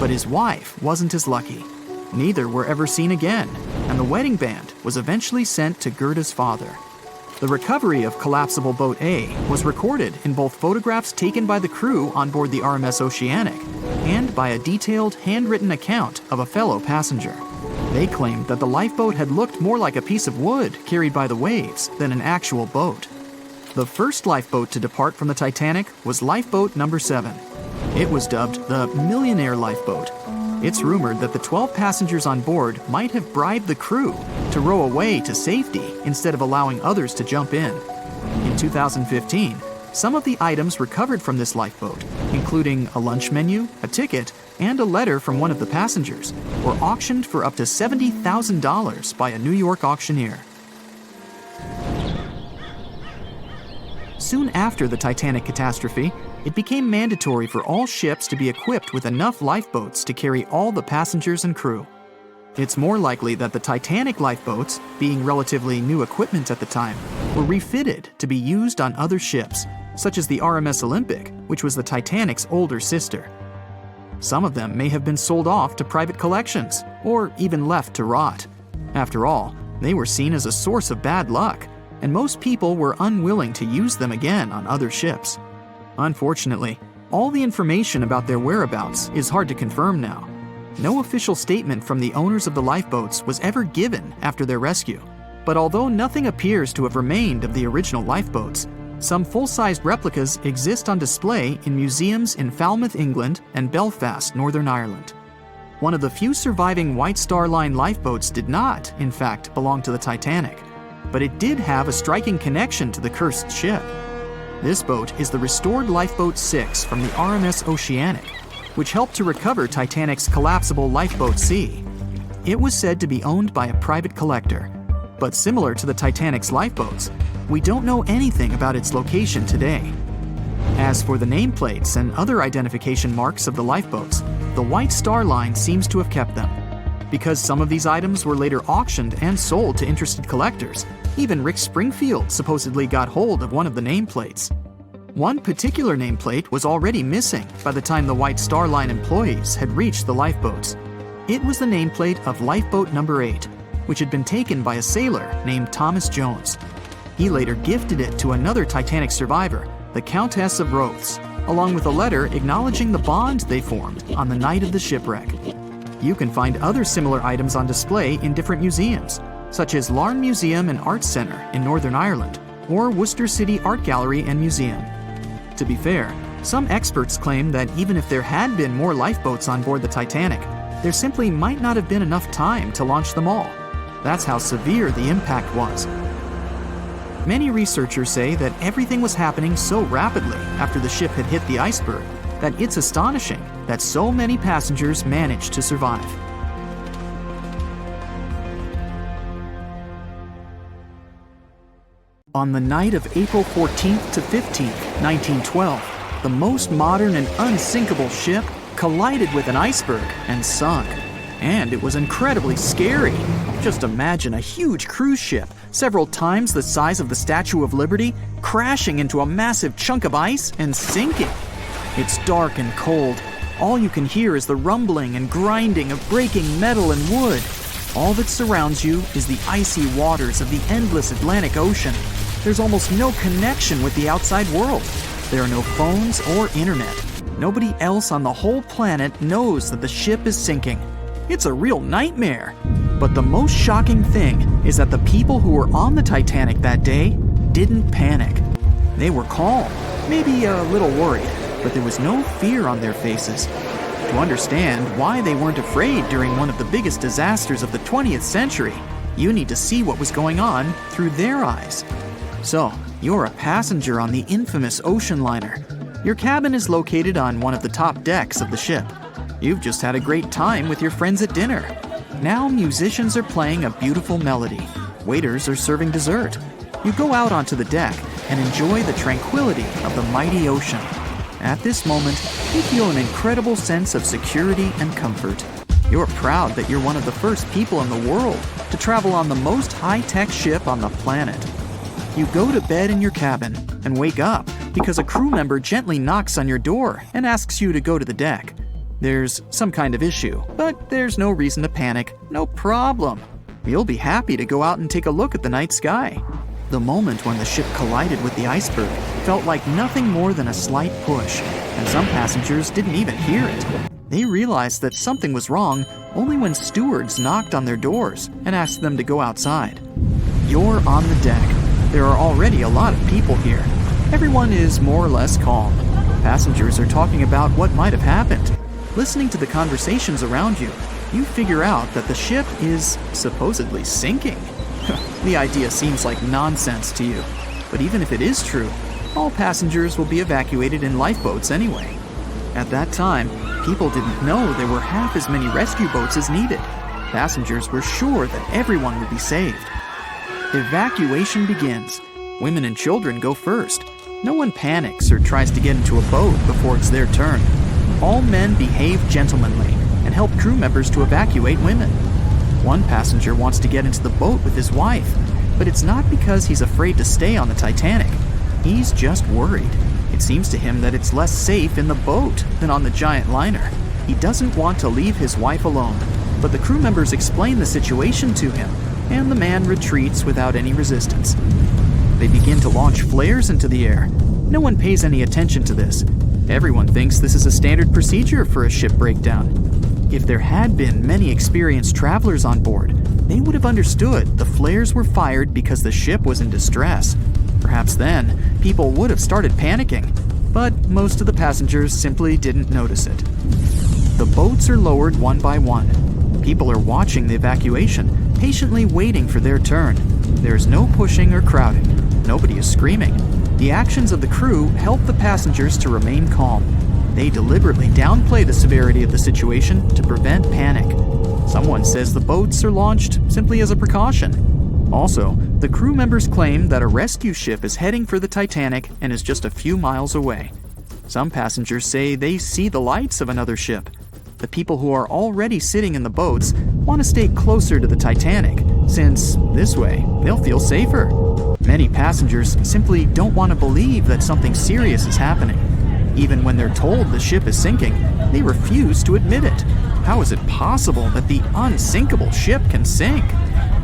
but his wife wasn't as lucky. Neither were ever seen again, and the wedding band was eventually sent to Gerda's father. The recovery of Collapsible Boat A was recorded in both photographs taken by the crew on board the RMS Oceanic and by a detailed handwritten account of a fellow passenger. They claimed that the lifeboat had looked more like a piece of wood carried by the waves than an actual boat. The first lifeboat to depart from the Titanic was Lifeboat Number 7. It was dubbed the Millionaire Lifeboat. It's rumored that the 12 passengers on board might have bribed the crew to row away to safety instead of allowing others to jump in. In 2015, some of the items recovered from this lifeboat, including a lunch menu, a ticket, and a letter from one of the passengers, were auctioned for up to $70,000 by a New York auctioneer. Soon after the Titanic catastrophe, it became mandatory for all ships to be equipped with enough lifeboats to carry all the passengers and crew. It's more likely that the Titanic lifeboats, being relatively new equipment at the time, were refitted to be used on other ships, such as the RMS Olympic, which was the Titanic's older sister. Some of them may have been sold off to private collections, or even left to rot. After all, they were seen as a source of bad luck, and most people were unwilling to use them again on other ships. Unfortunately, all the information about their whereabouts is hard to confirm now. No official statement from the owners of the lifeboats was ever given after their rescue. But although nothing appears to have remained of the original lifeboats, some full-sized replicas exist on display in museums in Falmouth, England, and Belfast, Northern Ireland. One of the few surviving White Star Line lifeboats did not, in fact, belong to the Titanic, but it did have a striking connection to the cursed ship. This boat is the restored Lifeboat 6 from the RMS Oceanic, which helped to recover Titanic's collapsible Lifeboat C. It was said to be owned by a private collector, but similar to the Titanic's lifeboats, we don't know anything about its location today. As for the nameplates and other identification marks of the lifeboats, the White Star Line seems to have kept them. Because some of these items were later auctioned and sold to interested collectors, even Rick Springfield supposedly got hold of one of the nameplates. One particular nameplate was already missing by the time the White Star Line employees had reached the lifeboats. It was the nameplate of Lifeboat Number 8, which had been taken by a sailor named Thomas Jones. He later gifted it to another Titanic survivor, the Countess of Rothes, along with a letter acknowledging the bond they formed on the night of the shipwreck. You can find other similar items on display in different museums, such as Larne Museum and Arts Centre in Northern Ireland, or Worcester City Art Gallery and Museum. To be fair, some experts claim that even if there had been more lifeboats on board the Titanic, there simply might not have been enough time to launch them all. That's how severe the impact was. Many researchers say that everything was happening so rapidly after the ship had hit the iceberg that it's astonishing that so many passengers managed to survive. On the night of April 14th to 15th, 1912, the most modern and unsinkable ship collided with an iceberg and sunk. And it was incredibly scary. Just imagine a huge cruise ship, several times the size of the Statue of Liberty, crashing into a massive chunk of ice and sinking. It's dark and cold. All you can hear is the rumbling and grinding of breaking metal and wood. All that surrounds you is the icy waters of the endless Atlantic Ocean. There's almost no connection with the outside world. There are no phones or internet. Nobody else on the whole planet knows that the ship is sinking. It's a real nightmare. But the most shocking thing is that the people who were on the Titanic that day didn't panic. They were calm, maybe a little worried, but there was no fear on their faces. To understand why they weren't afraid during one of the biggest disasters of the 20th century, you need to see what was going on through their eyes. So, you're a passenger on the infamous ocean liner. Your cabin is located on one of the top decks of the ship. You've just had a great time with your friends at dinner. Now musicians are playing a beautiful melody. Waiters are serving dessert. You go out onto the deck and enjoy the tranquility of the mighty ocean. At this moment, you feel an incredible sense of security and comfort. You're proud that you're one of the first people in the world to travel on the most high-tech ship on the planet. You go to bed in your cabin and wake up because a crew member gently knocks on your door and asks you to go to the deck. There's some kind of issue, but there's no reason to panic. No problem. You'll be happy to go out and take a look at the night sky. The moment when the ship collided with the iceberg felt like nothing more than a slight push, and some passengers didn't even hear it. They realized that something was wrong only when stewards knocked on their doors and asked them to go outside. You're on the deck. There are already a lot of people here. Everyone is more or less calm. Passengers are talking about what might have happened. Listening to the conversations around you, you figure out that the ship is supposedly sinking. The idea seems like nonsense to you, but even if it is true, all passengers will be evacuated in lifeboats anyway. At that time, people didn't know there were half as many rescue boats as needed. Passengers were sure that everyone would be saved. Evacuation begins. Women and children go first. No one panics or tries to get into a boat before it's their turn. All men behave gentlemanly and help crew members to evacuate women. One passenger wants to get into the boat with his wife, but it's not because he's afraid to stay on the Titanic. He's just worried. It seems to him that it's less safe in the boat than on the giant liner. He doesn't want to leave his wife alone, but the crew members explain the situation to him, and the man retreats without any resistance. They begin to launch flares into the air. No one pays any attention to this. Everyone thinks this is a standard procedure for a ship breakdown. If there had been many experienced travelers on board, they would have understood the flares were fired because the ship was in distress. Perhaps then, people would have started panicking, but most of the passengers simply didn't notice it. The boats are lowered one by one. People are watching the evacuation, patiently waiting for their turn. There's no pushing or crowding. Nobody is screaming. The actions of the crew help the passengers to remain calm. They deliberately downplay the severity of the situation to prevent panic. Someone says the boats are launched simply as a precaution. Also, the crew members claim that a rescue ship is heading for the Titanic and is just a few miles away. Some passengers say they see the lights of another ship. The people who are already sitting in the boats want to stay closer to the Titanic, since this way they'll feel safer. Many passengers simply don't want to believe that something serious is happening. Even when they're told the ship is sinking, they refuse to admit it. How is it possible that the unsinkable ship can sink?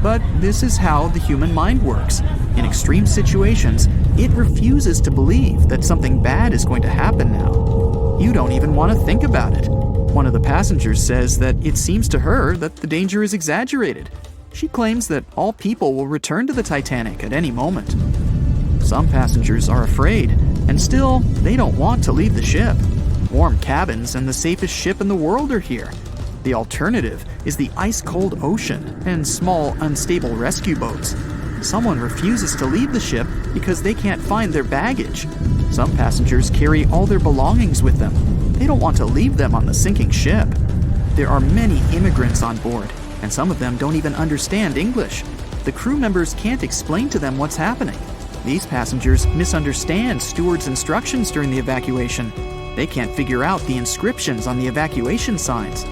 But this is how the human mind works. In extreme situations, it refuses to believe that something bad is going to happen now. You don't even want to think about it. One of the passengers says that it seems to her that the danger is exaggerated. She claims that all people will return to the Titanic at any moment. Some passengers are afraid, and still, they don't want to leave the ship. Warm cabins and the safest ship in the world are here. The alternative is the ice-cold ocean and small, unstable rescue boats. Someone refuses to leave the ship because they can't find their baggage. Some passengers carry all their belongings with them. They don't want to leave them on the sinking ship. There are many immigrants on board, and some of them don't even understand English. The crew members can't explain to them what's happening. These passengers misunderstand stewards' instructions during the evacuation. They can't figure out the inscriptions on the evacuation signs.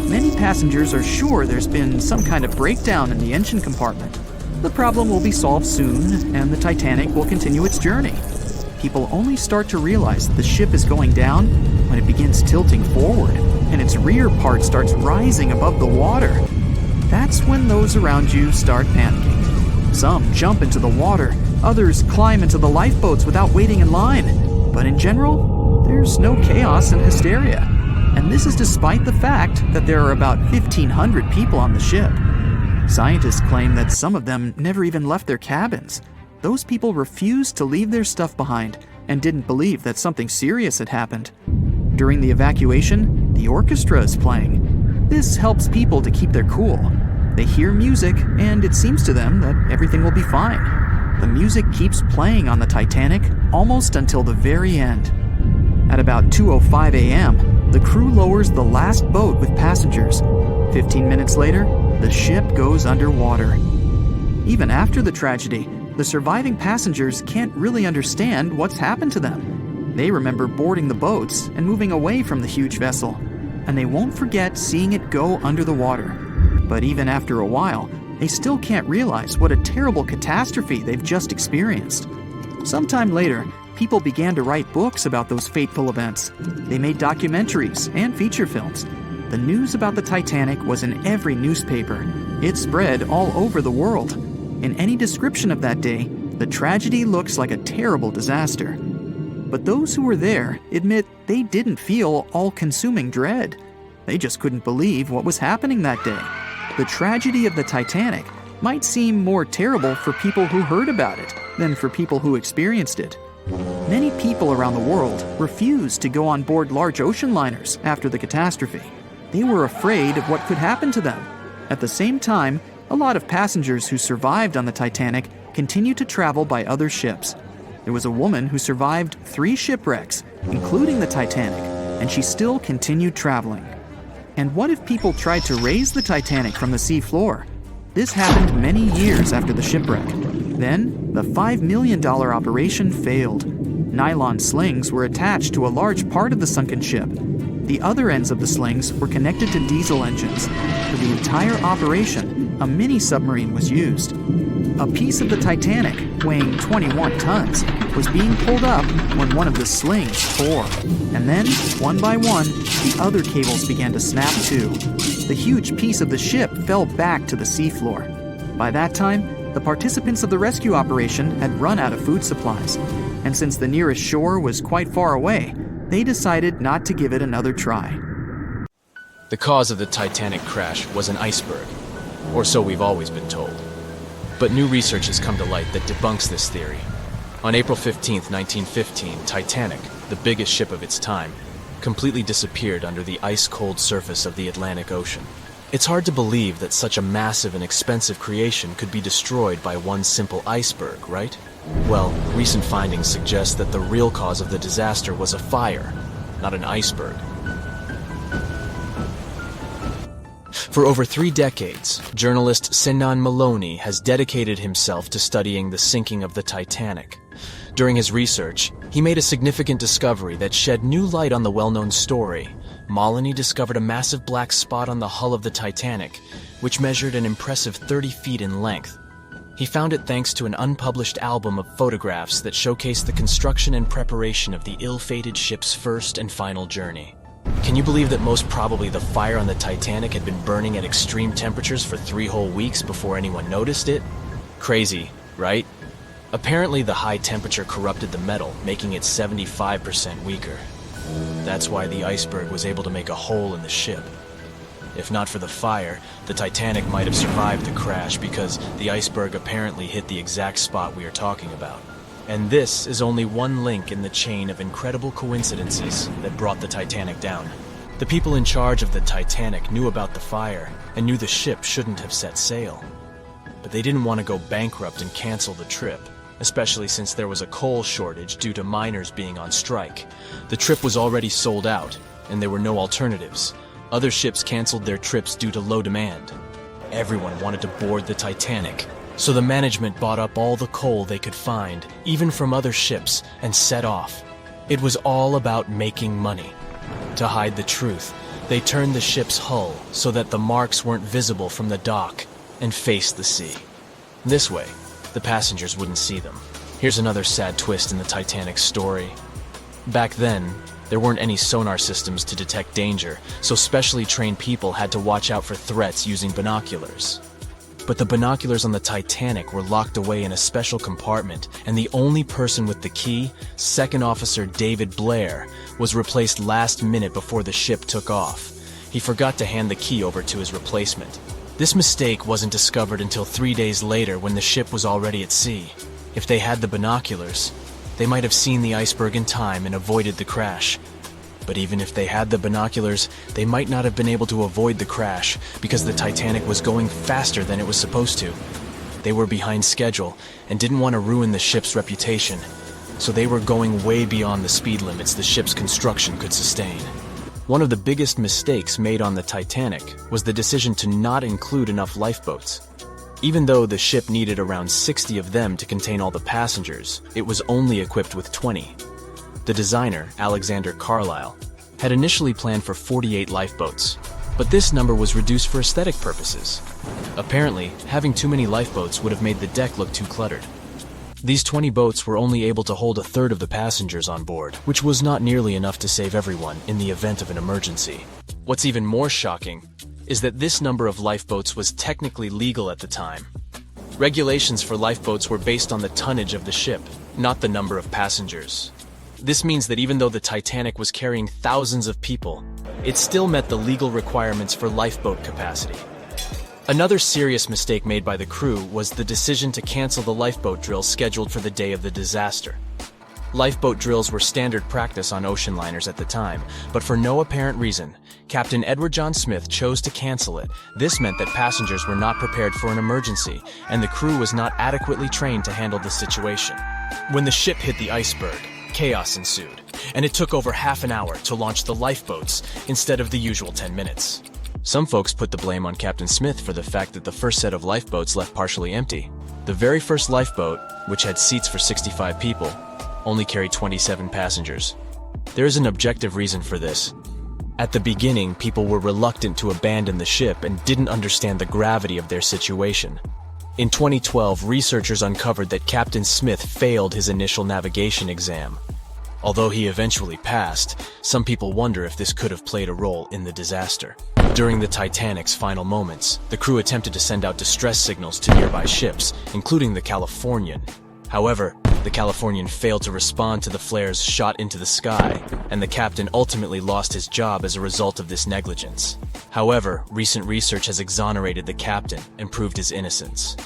Many passengers are sure there's been some kind of breakdown in the engine compartment. The problem will be solved soon, and the Titanic will continue its journey. People only start to realize that the ship is going down when it begins tilting forward, and its rear part starts rising above the water. That's when those around you start panicking. Some jump into the water, others climb into the lifeboats without waiting in line. But in general, there's no chaos and hysteria. And this is despite the fact that there are about 1,500 people on the ship. Scientists claim that some of them never even left their cabins. Those people refused to leave their stuff behind and didn't believe that something serious had happened. During the evacuation, the orchestra is playing. This helps people to keep their cool. They hear music, and it seems to them that everything will be fine. The music keeps playing on the Titanic almost until the very end. At about 2:05 a.m., the crew lowers the last boat with passengers. 15 minutes later, the ship goes underwater. Even after the tragedy, the surviving passengers can't really understand what's happened to them. They remember boarding the boats and moving away from the huge vessel, and they won't forget seeing it go under the water. But even after a while, they still can't realize what a terrible catastrophe they've just experienced. Sometime later, people began to write books about those fateful events. They made documentaries and feature films. The news about the Titanic was in every newspaper. It spread all over the world. In any description of that day, the tragedy looks like a terrible disaster. But those who were there admit they didn't feel all-consuming dread. They just couldn't believe what was happening that day. The tragedy of the Titanic might seem more terrible for people who heard about it than for people who experienced it. Many people around the world refused to go on board large ocean liners after the catastrophe. They were afraid of what could happen to them. At the same time, a lot of passengers who survived on the Titanic continued to travel by other ships. There was a woman who survived 3 shipwrecks, including the Titanic, and she still continued traveling. And what if people tried to raise the Titanic from the sea floor? This happened many years after the shipwreck. Then, the $5 million operation failed. Nylon slings were attached to a large part of the sunken ship. The other ends of the slings were connected to diesel engines. For the entire operation, a mini-submarine was used. A piece of the Titanic, weighing 21 tons, was being pulled up when one of the slings tore. And then, one by one, the other cables began to snap too. The huge piece of the ship fell back to the seafloor. By that time, the participants of the rescue operation had run out of food supplies. And since the nearest shore was quite far away, they decided not to give it another try.
The cause of the Titanic crash was an iceberg, or so we've always been told. But new research has come to light that debunks this theory. On April 15, 1915, Titanic, the biggest ship of its time, completely disappeared under the ice-cold surface of the Atlantic Ocean. It's hard to believe that such a massive and expensive creation could be destroyed by one simple iceberg, right? Well, recent findings suggest that the real cause of the disaster was a fire, not an iceberg. For over 3 decades, journalist Sinan Maloney has dedicated himself to studying the sinking of the Titanic. During his research, he made a significant discovery that shed new light on the well-known story. Maloney discovered a massive black spot on the hull of the Titanic, which measured an impressive 30 feet in length. He found it thanks to an unpublished album of photographs that showcased the construction and preparation of the ill-fated ship's first and final journey. Can you believe that most probably the fire on the Titanic had been burning at extreme temperatures for 3 whole weeks before anyone noticed it? Crazy, right? Apparently the high temperature corrupted the metal, making it 75% weaker. That's why the iceberg was able to make a hole in the ship. If not for the fire, the Titanic might have survived the crash because the iceberg apparently hit the exact spot we are talking about. And this is only one link in the chain of incredible coincidences that brought the Titanic down. The people in charge of the Titanic knew about the fire and knew the ship shouldn't have set sail. But they didn't want to go bankrupt and cancel the trip, especially since there was a coal shortage due to miners being on strike. The trip was already sold out, and there were no alternatives. Other ships canceled their trips due to low demand. Everyone wanted to board the Titanic, so the management bought up all the coal they could find, even from other ships, and set off. It was all about making money. To hide the truth, they turned the ship's hull so that the marks weren't visible from the dock and faced the sea. This way, the passengers wouldn't see them. Here's another sad twist in the Titanic's story. Back then, there weren't any sonar systems to detect danger, so specially trained people had to watch out for threats using binoculars. But the binoculars on the Titanic were locked away in a special compartment, and the only person with the key, Second Officer David Blair, was replaced last minute before the ship took off. He forgot to hand the key over to his replacement. This mistake wasn't discovered until 3 days later when the ship was already at sea. If they had the binoculars, they might have seen the iceberg in time and avoided the crash. But even if they had the binoculars, they might not have been able to avoid the crash because the Titanic was going faster than it was supposed to. They were behind schedule and didn't want to ruin the ship's reputation, so they were going way beyond the speed limits the ship's construction could sustain. One of the biggest mistakes made on the Titanic was the decision to not include enough lifeboats. Even though the ship needed around 60 of them to contain all the passengers, it was only equipped with 20. The designer, Alexander Carlisle, had initially planned for 48 lifeboats, but this number was reduced for aesthetic purposes. Apparently, having too many lifeboats would have made the deck look too cluttered. These 20 boats were only able to hold a third of the passengers on board, which was not nearly enough to save everyone in the event of an emergency. What's even more shocking is that this number of lifeboats was technically legal at the time. Regulations for lifeboats were based on the tonnage of the ship, not the number of passengers. This means that even though the Titanic was carrying thousands of people, it still met the legal requirements for lifeboat capacity. Another serious mistake made by the crew was the decision to cancel the lifeboat drills scheduled for the day of the disaster. Lifeboat drills were standard practice on ocean liners at the time, but for no apparent reason, Captain Edward John Smith chose to cancel it. This meant that passengers were not prepared for an emergency, and the crew was not adequately trained to handle the situation. When the ship hit the iceberg, chaos ensued, and it took over half an hour to launch the lifeboats instead of the usual 10 minutes. Some folks put the blame on Captain Smith for the fact that the first set of lifeboats left partially empty. The very first lifeboat, which had seats for 65 people, only carried 27 passengers. There is an objective reason for this. At the beginning, people were reluctant to abandon the ship and didn't understand the gravity of their situation. In 2012, researchers uncovered that Captain Smith failed his initial navigation exam. Although he eventually passed, some people wonder if this could have played a role in the disaster. During the Titanic's final moments, the crew attempted to send out distress signals to nearby ships, including the Californian. However, the Californian failed to respond to the flares shot into the sky, and the captain ultimately lost his job as a result of this negligence. However, recent research has exonerated the captain and proved his innocence.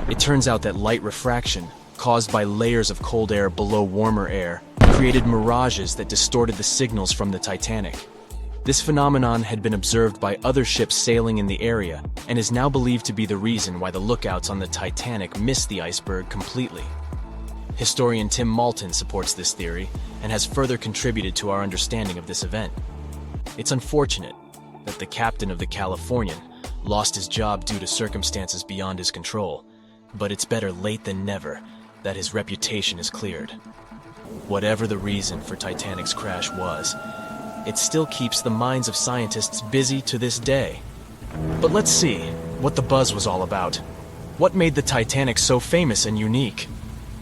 It turns out that light refraction, caused by layers of cold air below warmer air, created mirages that distorted the signals from the Titanic. This phenomenon had been observed by other ships sailing in the area and is now believed to be the reason why the lookouts on the Titanic missed the iceberg completely. Historian Tim Malton supports this theory and has further contributed to our understanding of this event. It's unfortunate that the captain of the Californian lost his job due to circumstances beyond his control, but it's better late than never that his reputation is cleared. Whatever the reason for Titanic's crash was, it still keeps the minds of scientists busy to this day. But let's see what the buzz was all about. What made the Titanic so famous and unique?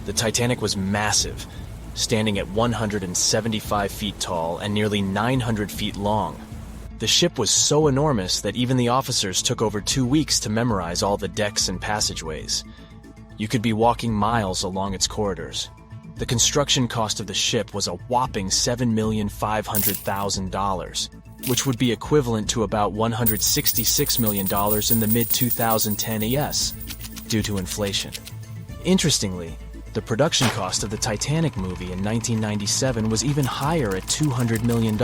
The Titanic was massive, standing at 175 feet tall and nearly 900 feet long. The ship was so enormous that even the officers took over 2 weeks to memorize all the decks and passageways. You could be walking miles along its corridors. The construction cost of the ship was a whopping $7,500,000, which would be equivalent to about $166 million in the mid-2010 ES, due to inflation. Interestingly, the production cost of the Titanic movie in 1997 was even higher at $200 million.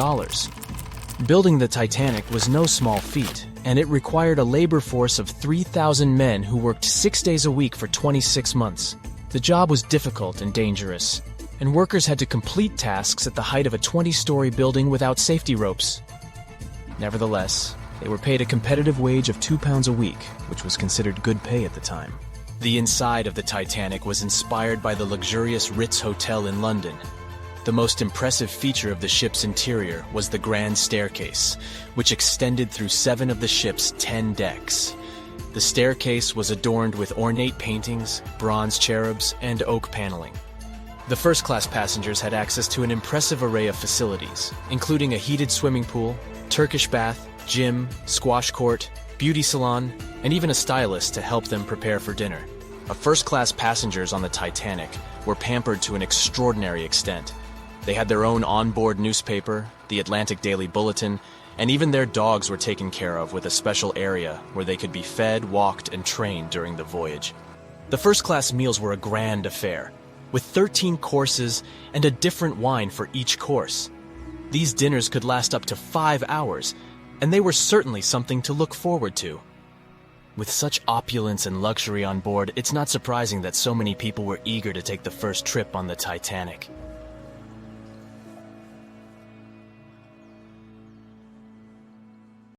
Building the Titanic was no small feat, and it required a labor force of 3,000 men who worked 6 days a week for 26 months. The job was difficult and dangerous, and workers had to complete tasks at the height of a 20-story building without safety ropes. Nevertheless, they were paid a competitive wage of £2 a week, which was considered good pay at the time. The inside of the Titanic was inspired by the luxurious Ritz Hotel in London. The most impressive feature of the ship's interior was the grand staircase, which extended through 7 of the ship's 10 decks. The staircase was adorned with ornate paintings, bronze cherubs, and oak paneling. The first-class passengers had access to an impressive array of facilities, including a heated swimming pool, Turkish bath, gym, squash court, beauty salon, and even a stylist to help them prepare for dinner. First-class passengers on the Titanic were pampered to an extraordinary extent. They had their own onboard newspaper, the the Atlantic Daily Bulletin, and even their dogs were taken care of with a special area where they could be fed, walked, and trained during the voyage. The first-class meals were a grand affair, with 13 courses and a different wine for each course. These dinners could last up to 5 hours, and they were certainly something to look forward to. With such opulence and luxury on board, it's not surprising that so many people were eager to take the first trip on the Titanic.